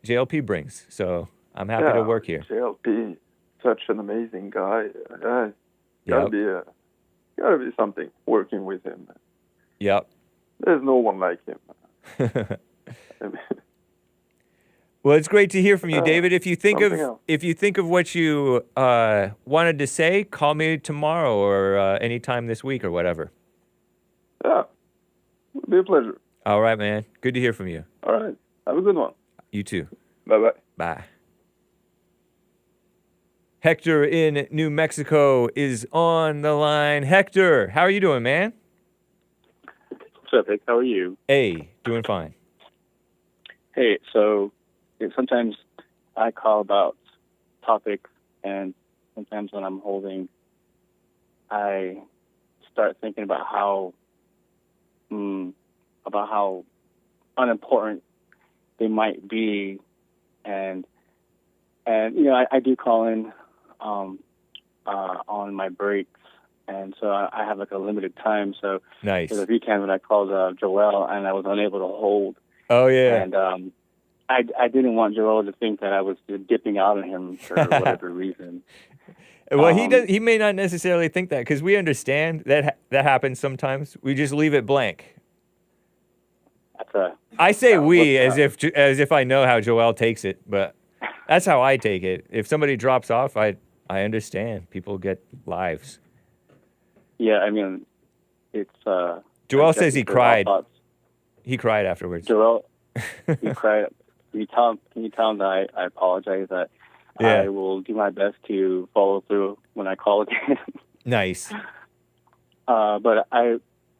JLP brings. So I'm happy to work here. JLP, such an amazing guy. Gotta be something working with him. Yep. There's no one like him. Well, it's great to hear from you, David. If you think of what you wanted to say, call me tomorrow or anytime this week or whatever. Yeah, it'll be a pleasure. All right, man. Good to hear from you. All right. Have a good one. You too. Bye-bye. Bye. Hector in New Mexico is on the line. Hector, how are you doing, man? What's up, Hake? How are you? Hey, doing fine. Hey, so sometimes I call about topics, and sometimes when I'm holding, I start thinking about how unimportant they might be, and you know, I do call in on my breaks, and so I have like a limited time. So nice. There's a weekend when I called Joel, and I was unable to hold. Oh yeah. And I didn't want Joel to think that I was dipping out on him for whatever reason. Well, he may not necessarily think that, because we understand that happens sometimes. We just leave it blank. I say we as if I know how Joel takes it, but that's how I take it. If somebody drops off, I understand. People get lives. Yeah, I mean, it's. Joel says he cried. He cried afterwards. Joel, he cried. Can you tell him that I apologize? That Yeah. I will do my best to follow through when I call again. Nice. But I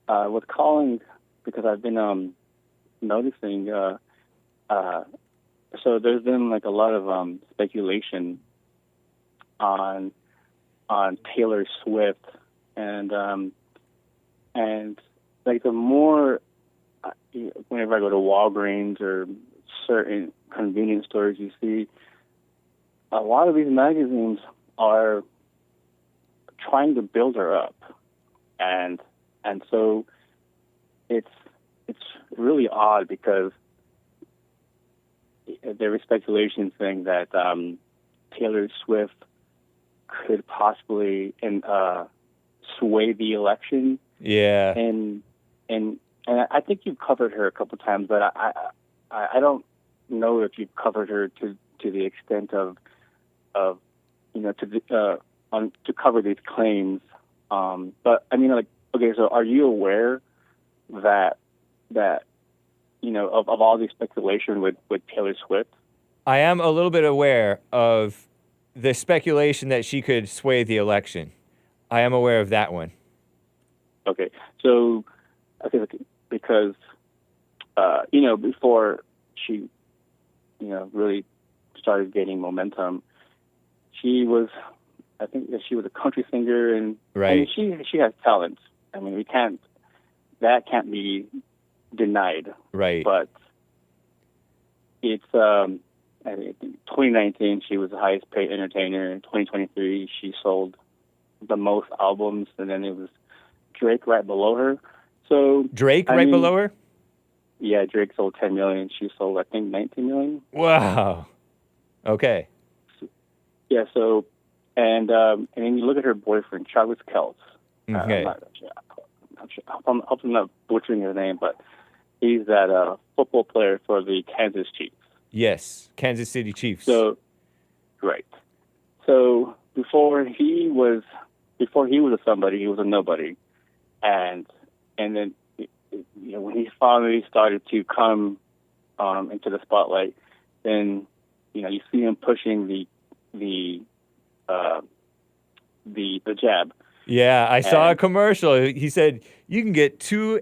was calling because I've been noticing. So there's been like a lot of speculation on Taylor Swift, and like the more whenever I go to Walgreens or certain convenience stores, you see a lot of these magazines are trying to build her up, and so it's really odd because there was speculation saying that Taylor Swift could possibly sway the election. Yeah. And I think you've covered her a couple times, but I don't know if you've covered her to the extent of to cover these claims. But I mean, like, okay, so are you aware that of all the speculation with Taylor Swift? I am a little bit aware of the speculation that she could sway the election. I am aware of that one. Okay, so because before she really started gaining momentum, I think that she was a country singer, and right. I mean, she has talent. I mean, that can't be denied. Right. But it's I mean, in 2019 she was the highest paid entertainer. In 2023 she sold the most albums, and then it was Drake right below her. So Drake right below her? Yeah, Drake sold 10 million. She sold, I think, 19 million. Wow. Okay. Yeah. So, and then you look at her boyfriend, Travis Kelce. Okay. I'm not butchering his name, but he's that football player for the Kansas Chiefs. Yes, Kansas City Chiefs. So, right. So before he was a somebody, he was a nobody, and then when he finally started to come into the spotlight, then you see him pushing the jab. Yeah, I saw a commercial. He said you can get two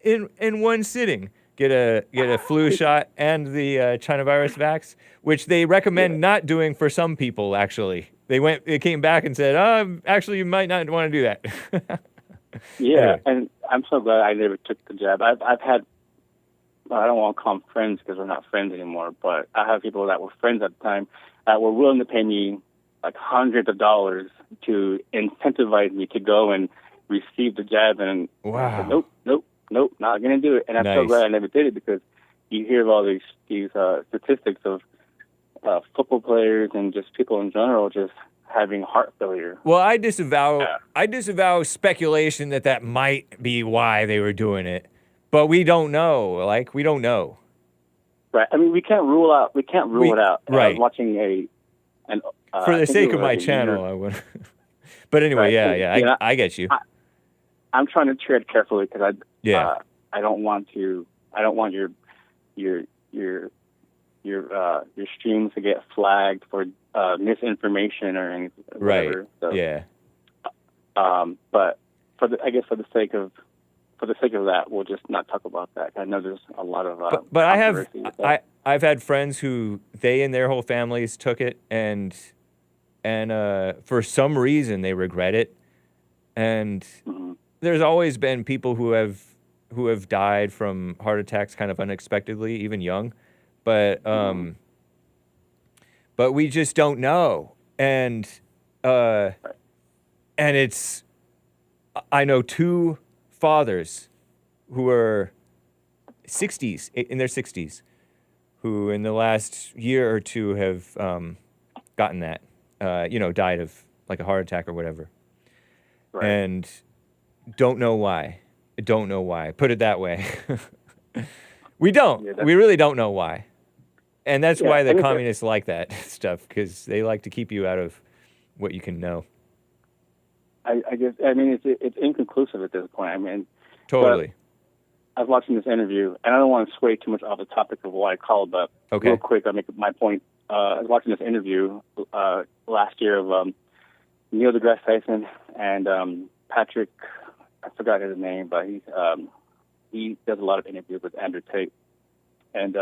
in one sitting. Get a flu shot and the China virus vaxx, which they recommend not doing for some people. Actually, they came back and said, actually, you might not want to do that. Yeah, anyway. And I'm so glad I never took the jab. I've had, I don't want to call them friends because we're not friends anymore, but I have people that were friends at the time that were willing to pay me like hundreds of dollars to incentivize me to go and receive the jab. And wow. I said, nope, not going to do it. And I'm so glad I never did it, because you hear of all these statistics of football players and just people in general just having heart failure. Well, I disavow speculation that might be why they were doing it, but we don't know. Like, we don't know. Right. I mean, we can't rule it out. Right. I was watching for the sake of my channel, I would. But anyway, right. I get you. I'm trying to tread carefully because I don't want your streams to get flagged for misinformation or anything. Whatever. Right. So, yeah. But for the sake of that, we'll just not talk about that. I know there's a lot of. But I've had friends who they and their whole families took it, and for some reason they regret it, and there's always been people who have died from heart attacks kind of unexpectedly, even young, but we just don't know, and it's, I know two fathers who are in their 60s, who in the last year or two have gotten that, died of like a heart attack or whatever. Right. And don't know why. Put it that way. We don't. Yeah, we really don't know why. And that's why the communists like that stuff, because they like to keep you out of what you can know. I guess, I mean, it's inconclusive at this point. I mean, totally. I was watching this interview, and I don't want to sway too much off the topic of why I called, but real quick, I'll make my point. I was watching this interview last year of Neil deGrasse Tyson and Patrick. I forgot his name, but he does a lot of interviews with Andrew Tate, and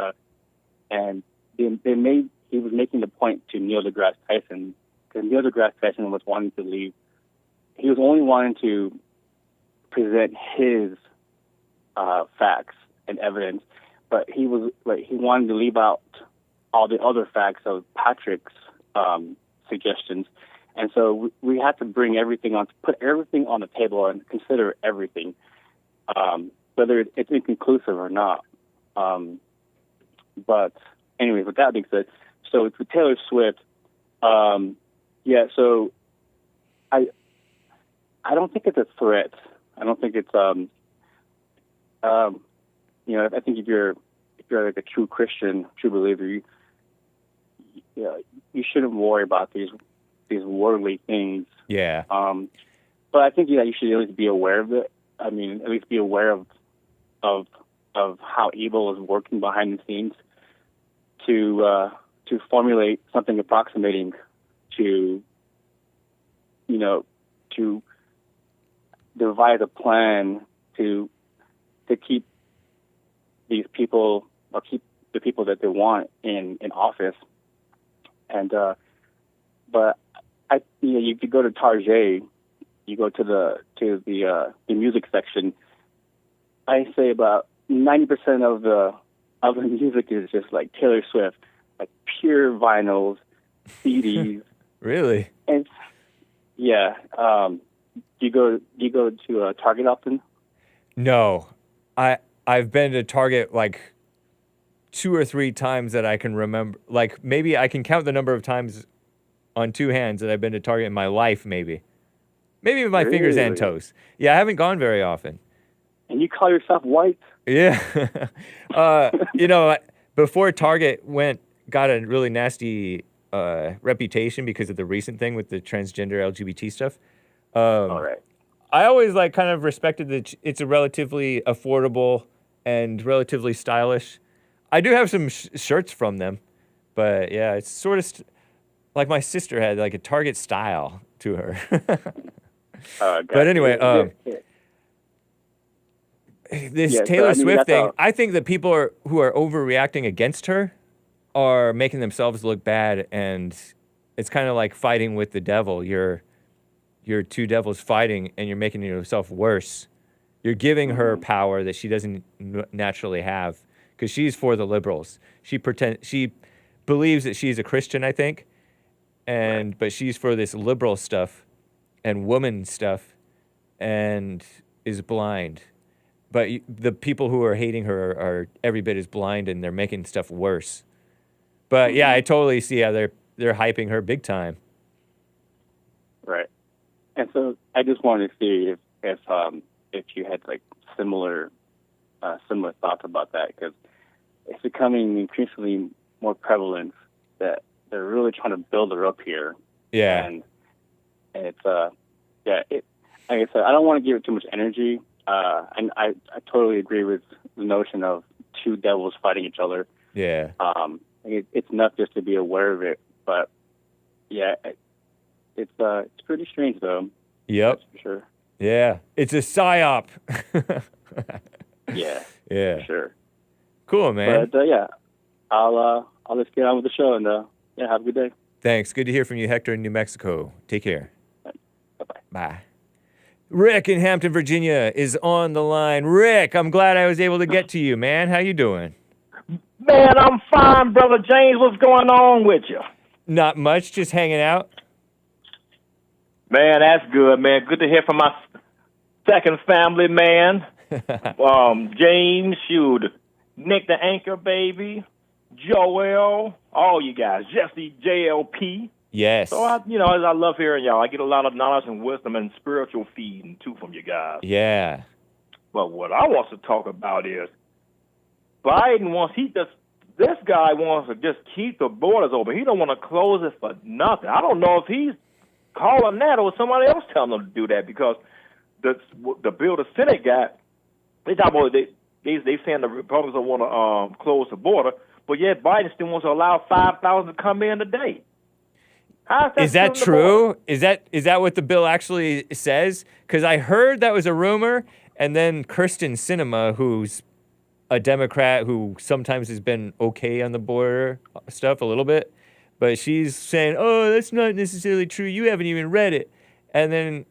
he was making the point to Neil deGrasse Tyson, because Neil deGrasse Tyson was wanting to leave. He was only wanting to present his facts and evidence, but he wanted to leave out all the other facts of Patrick's suggestions. And so we had to bring put everything on the table and consider everything, whether it's inconclusive or not. But anyway, with that being said, so with Taylor Swift, so I don't think it's a threat. I don't think it's I think if you're like a true Christian, true believer, you shouldn't worry about these worldly things. Yeah. But I think you should at least be aware of it. I mean, at least be aware of how evil is working behind the scenes to formulate something approximating to devise a plan to keep these people, or keep the people that they want in office. And but you could go to Target, you go to the music section. I say about 90% of the music is just like Taylor Swift, like pure vinyls, CDs. Really? And yeah, do you go to Target often? No, I've been to Target like 2 or 3 times that I can remember. Like maybe I can count the number of times on 2 hands that I've been to Target in my life. Maybe with my fingers and toes. Yeah, I haven't gone very often. And you call yourself white? Yeah. Before Target got a really nasty reputation because of the recent thing with the transgender LGBT stuff. All right. I always kind of respected that it's a relatively affordable and relatively stylish. I do have some shirts from them, but yeah, it's sort of like my sister had like a Target style to her. But anyway, this Taylor Swift thing, I think that people who are overreacting against her are making themselves look bad, and it's kind of like fighting with the devil. You're two devils fighting, and you're making yourself worse. You're giving her power that she doesn't naturally have, because she's for the liberals. She believes that she's a Christian, I think, but she's for this liberal stuff and woman stuff, and is blind. But the people who are hating her are every bit as blind, and they're making stuff worse. But yeah, I totally see how they're hyping her big time. Right. And so I just wanted to see if you had like similar thoughts about that, because it's becoming increasingly more prevalent that they're really trying to build her up here. Yeah. And it's like I said, I don't want to give it too much energy. And I totally agree with the notion of two devils fighting each other. Yeah. It's enough just to be aware of it, but yeah, it's pretty strange though. Yep. That's for sure. Yeah, it's a psyop. Yeah. Yeah. For sure. Cool, man. But yeah, I'll just get on with the show, and yeah, have a good day. Thanks. Good to hear from you, Hector, in New Mexico. Take care. Bye-bye. Bye. Rick in Hampton, Virginia is on the line. Rick, I'm glad I was able to get to you, man. How you doing? Man, I'm fine, Brother James. What's going on with you? Not much, just hanging out. Man, that's good, man. Good to hear from my second family, man. James, shoot, Nick the Anchor, baby, Joel, all you guys, Jesse, JLP. Yes. So, I love hearing y'all. I get a lot of knowledge and wisdom and spiritual feeding, too, from you guys. Yeah. But what I want to talk about is Biden this guy wants to just keep the borders open. He don't want to close it for nothing. I don't know if he's calling that or somebody else telling him to do that, because the bill the Senate got, they saying the Republicans don't want to close the border, but yet Biden still wants to allow 5,000 to come in a day. Is that true? Is that what the bill actually says? Because I heard that was a rumor, and then Kirsten Sinema, who's a Democrat who sometimes has been okay on the border stuff a little bit, but she's saying, "Oh, that's not necessarily true. You haven't even read it." And then,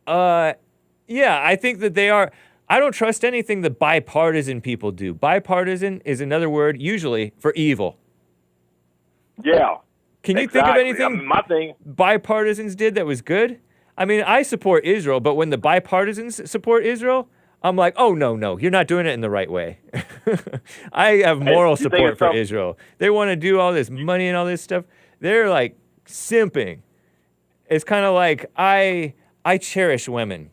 yeah, I think that they are. I don't trust anything that bipartisan people do. Bipartisan is another word usually for evil. Yeah. Can you think of anything I mean, my thing, bipartisans did that was good? I mean, I support Israel, but when the bipartisans support Israel, I'm like, oh, no, you're not doing it in the right way. I have moral support for Israel. They want to do all this money and all this stuff. They're like simping. It's kind of like I cherish women,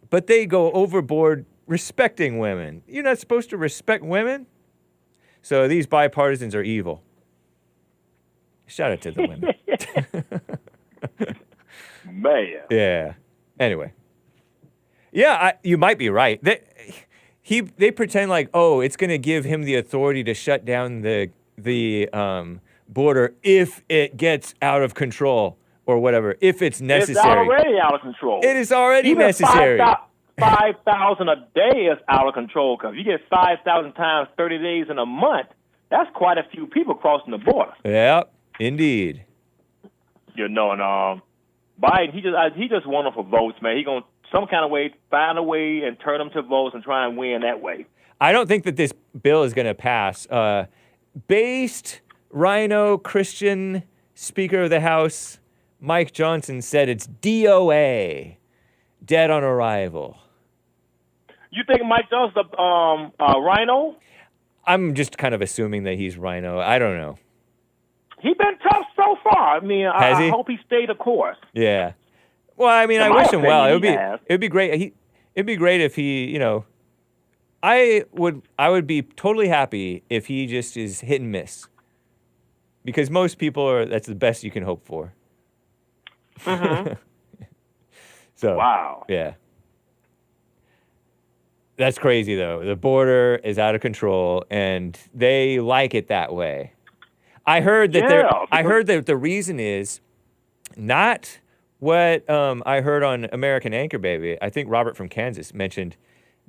but they go overboard respecting women. You're not supposed to respect women? So these bipartisans are evil. Shout out to the women. man. Yeah. Anyway. Yeah, you might be right. They pretend like, oh, it's going to give him the authority to shut down the border if it gets out of control or whatever, if it's necessary. It's already out of control. It is already Even necessary. 5,000 a day is out of control, because you get 5,000 times 30 days in a month, that's quite a few people crossing the border. Yeah, indeed. You know, and Biden, he just won them for votes, man. He gonna some kind of way find a way and turn them to votes and try and win that way. I don't think that this bill is going to pass. Based Rhino Christian Speaker of the House Mike Johnson said it's DOA, dead on arrival. You think Mike Johnson's a Rhino? I'm just kind of assuming that he's Rhino. I don't know. He's been tough so far. I mean, I hope he stayed the course. Yeah. Well, I mean, I wish him well. It would be great. It'd be great if he, you know, I would be totally happy if he just is hit and miss. Because most people that's the best you can hope for. Mm-hmm. So, wow. Yeah. That's crazy, though. The border is out of control, and they like it that way. I heard that the reason is not what I heard on American Anchor Baby. I think Robert from Kansas mentioned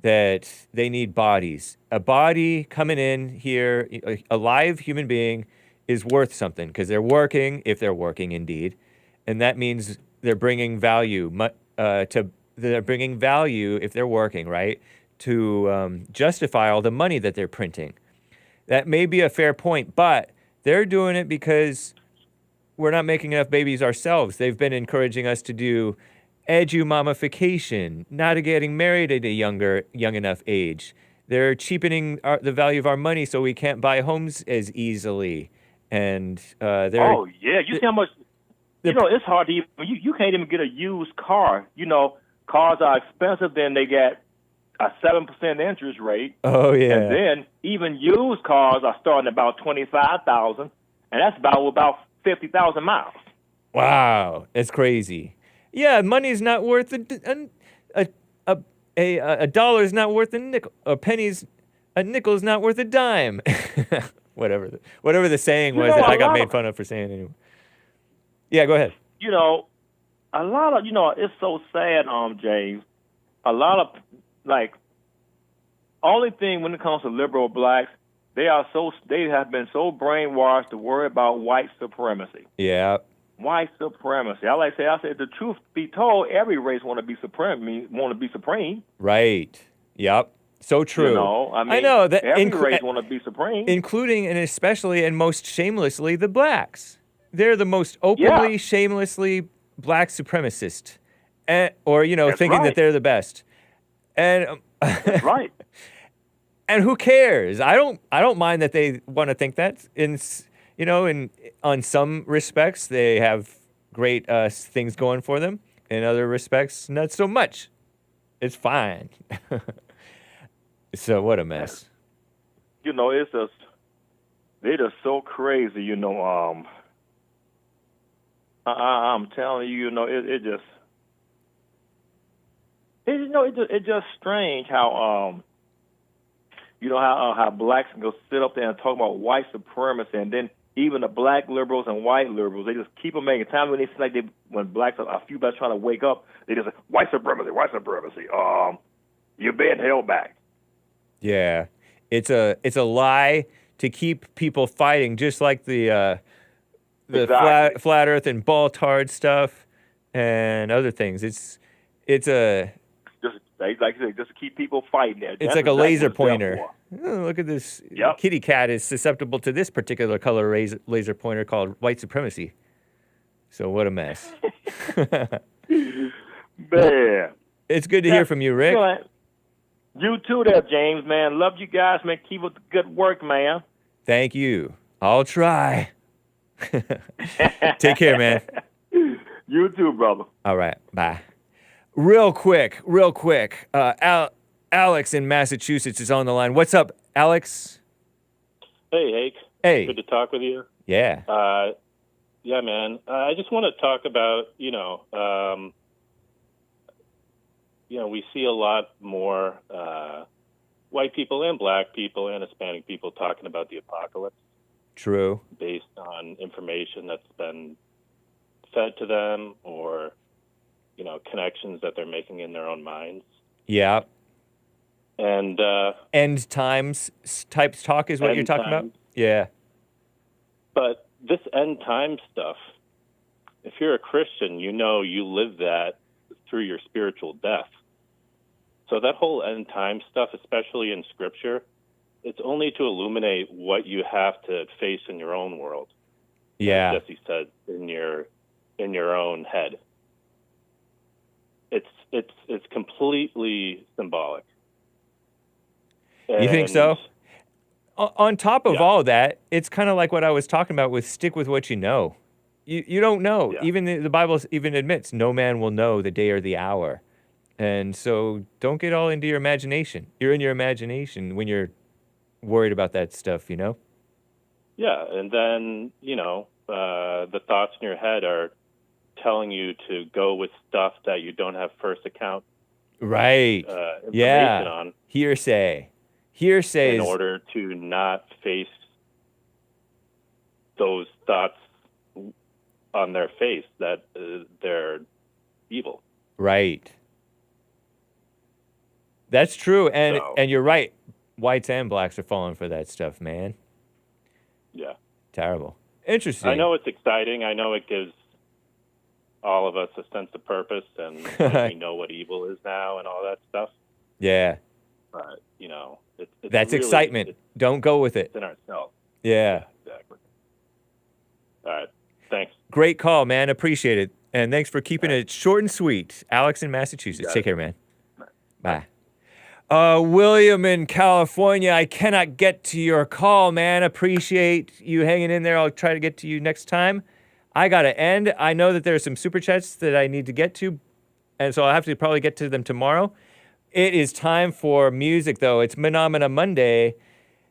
that they need bodies. A body coming in here, a live human being, is worth something because they're working, if they're working indeed, and that means they're bringing value they're bringing value if they're working, right, to justify all the money that they're printing. That may be a fair point, but they're doing it because we're not making enough babies ourselves. They've been encouraging us to do edu-mommification, not getting married at a young enough age. They're cheapening the value of our money so we can't buy homes as easily. And oh, yeah. You see how much... You know, it's hard to even... You can't even get a used car. You know, cars are expensive, then they get a 7% interest rate. Oh, yeah. And then even used cars are starting at about $25,000, and that's about 50,000 miles. Wow, that's crazy. Yeah, money is not worth a dollar is not worth a nickel. A nickel is not worth a dime. whatever the saying was that I got made fun of for saying anyway. Yeah, go ahead. You know, a lot of it's so sad, James. A lot of only thing when it comes to liberal blacks, they have been so brainwashed to worry about white supremacy. Yeah. White supremacy. I said the truth be told, every race want to be supreme. Right. Yep. So true. You know, I know that every race want to be supreme, including and especially and most shamelessly the blacks. They're the most openly, shamelessly black supremacist, or thinking that they're the best. And that's right. And who cares? I don't mind that they want to think that. On some respects, they have great things going for them. In other respects, not so much. It's fine. So what a mess. It's just they're just so crazy. I'm telling you, it's just strange how You know how blacks can go sit up there and talk about white supremacy, and then even the black liberals and white liberals, they just keep on making time when they feel like when blacks, a few blacks trying to wake up, they just say, white supremacy, white supremacy. You're being held back. Yeah, it's a lie to keep people fighting, just like the Exactly. flat Earth and Baltard stuff and other things. It's a Just like I said, just to keep people fighting there. It's That's like a exactly laser what it's there pointer. for. Oh, look at this. Yep. Kitty cat is susceptible to this particular color laser pointer called white supremacy. So what a mess. Man. It's good to hear from you, Rick. You too there, James, man. Love you guys, man. Keep up the good work, man. Thank you. I'll try. Take care, man. You too, brother. All right. Bye. Real quick. Alex in Massachusetts is on the line. What's up, Alex? Hey, Hake. Hey. Good to talk with you. Yeah. Yeah, man. I just want to talk about, we see a lot more white people and black people and Hispanic people talking about the apocalypse. True. Based on information that's been fed to them or, connections that they're making in their own minds. Yeah. And end times type talk is what you're talking about? Yeah. But this end time stuff, if you're a Christian, you live that through your spiritual death. So that whole end time stuff, especially in Scripture, it's only to illuminate what you have to face in your own world. Yeah. As Jesse said, in your own head. It's completely symbolic. You think so? On top of all that, it's kind of like what I was talking about with stick with what you know. You don't know. Yeah. Even the Bible even admits no man will know the day or the hour. And so don't get all into your imagination. You're in your imagination when you're worried about that stuff, Yeah, and then, the thoughts in your head are telling you to go with stuff that you don't have first account. Right. Information on. Hearsay in order to not face those thoughts on their face that they're evil. Right. That's true, and you're right. Whites and blacks are falling for that stuff, man. Yeah. Terrible. Interesting. I know it's exciting. I know it gives all of us a sense of purpose, and we know what evil is now and all that stuff. Yeah. But, that's really, excitement. Don't go with it. It's in ourselves. Yeah. Exactly. All right. Thanks. Great call, man. Appreciate it. And thanks for keeping it short and sweet. Alex in Massachusetts. Take care, man. Bye. William in California, I cannot get to your call, man. Appreciate you hanging in there. I'll try to get to you next time. I got to end. I know that there are some super chats that I need to get to, and so I'll have to probably get to them tomorrow. It is time for music, though. It's Menomena Monday.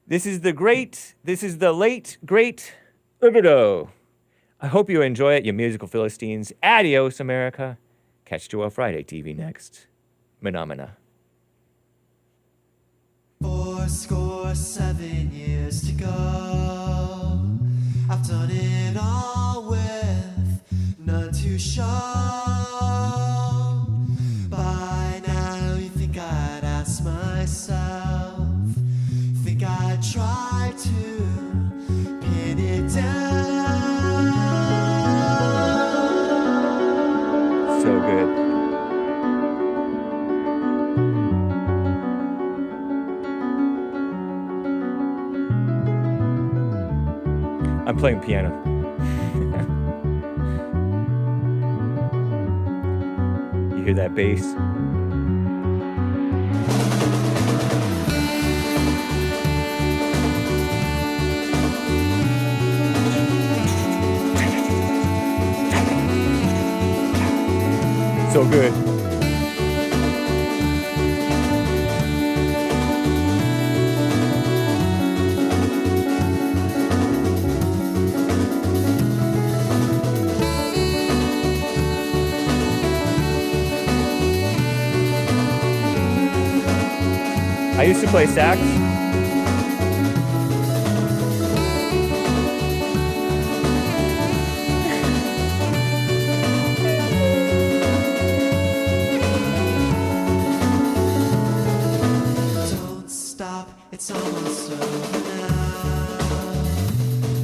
This is the late, great Libido. I hope you enjoy it, you musical Philistines. Adios, America. Catch 2 on Friday TV next. Menomena. 7 years to go. I've done it all with none to show. By now you think I'd ask myself, think I'd try to pin it down. So good. I'm playing piano. You hear that bass? So good. I used to play sax. stop, it's almost over now.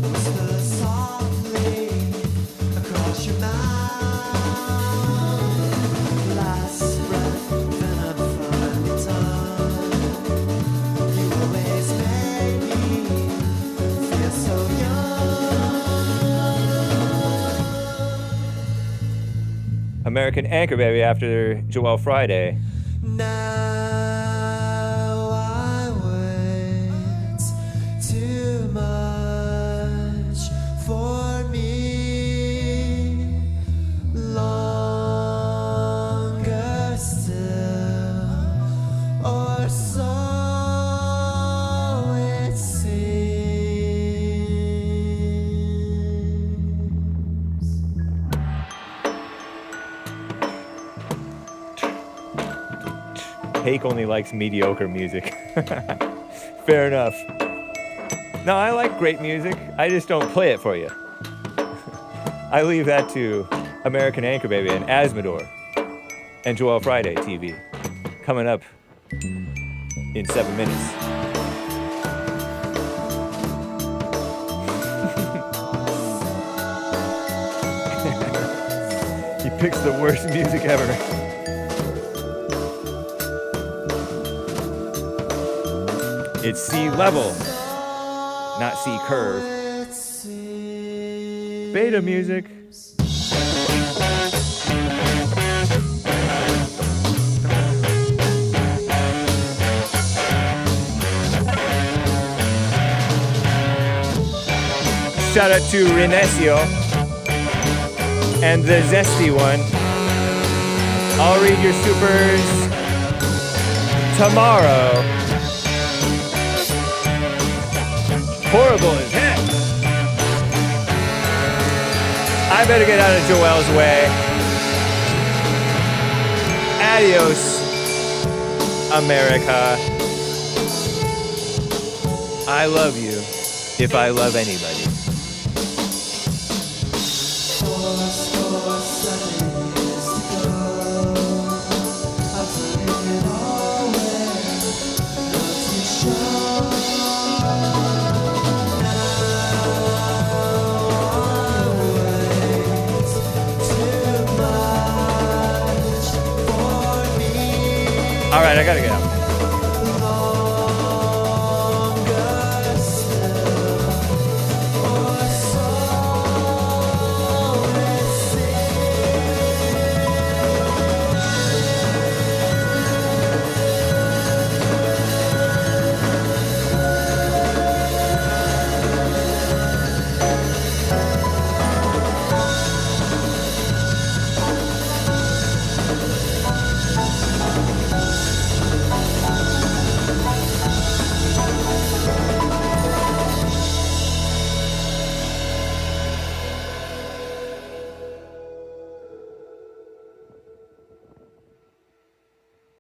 Whisper softly across your mouth. Last breath, then I'm finally done. You always made me feel so young. American Anchor Baby after Joelle Friday. Now I wait too much for me, longer still, or so it seems. Hake only likes mediocre music. Fair enough. No, I like great music. I just don't play it for you. I leave that to American Anchor Baby and Asmodor and Joelle Friday TV. Coming up in 7 minutes. He picks the worst music ever. It's C level, not C curve. Beta music. Shout out to Renesio and the Zesty one. I'll read your supers tomorrow. Horrible as heck. I better get out of Joelle's way. Adios, America. I love you if I love anybody. All right, I gotta go.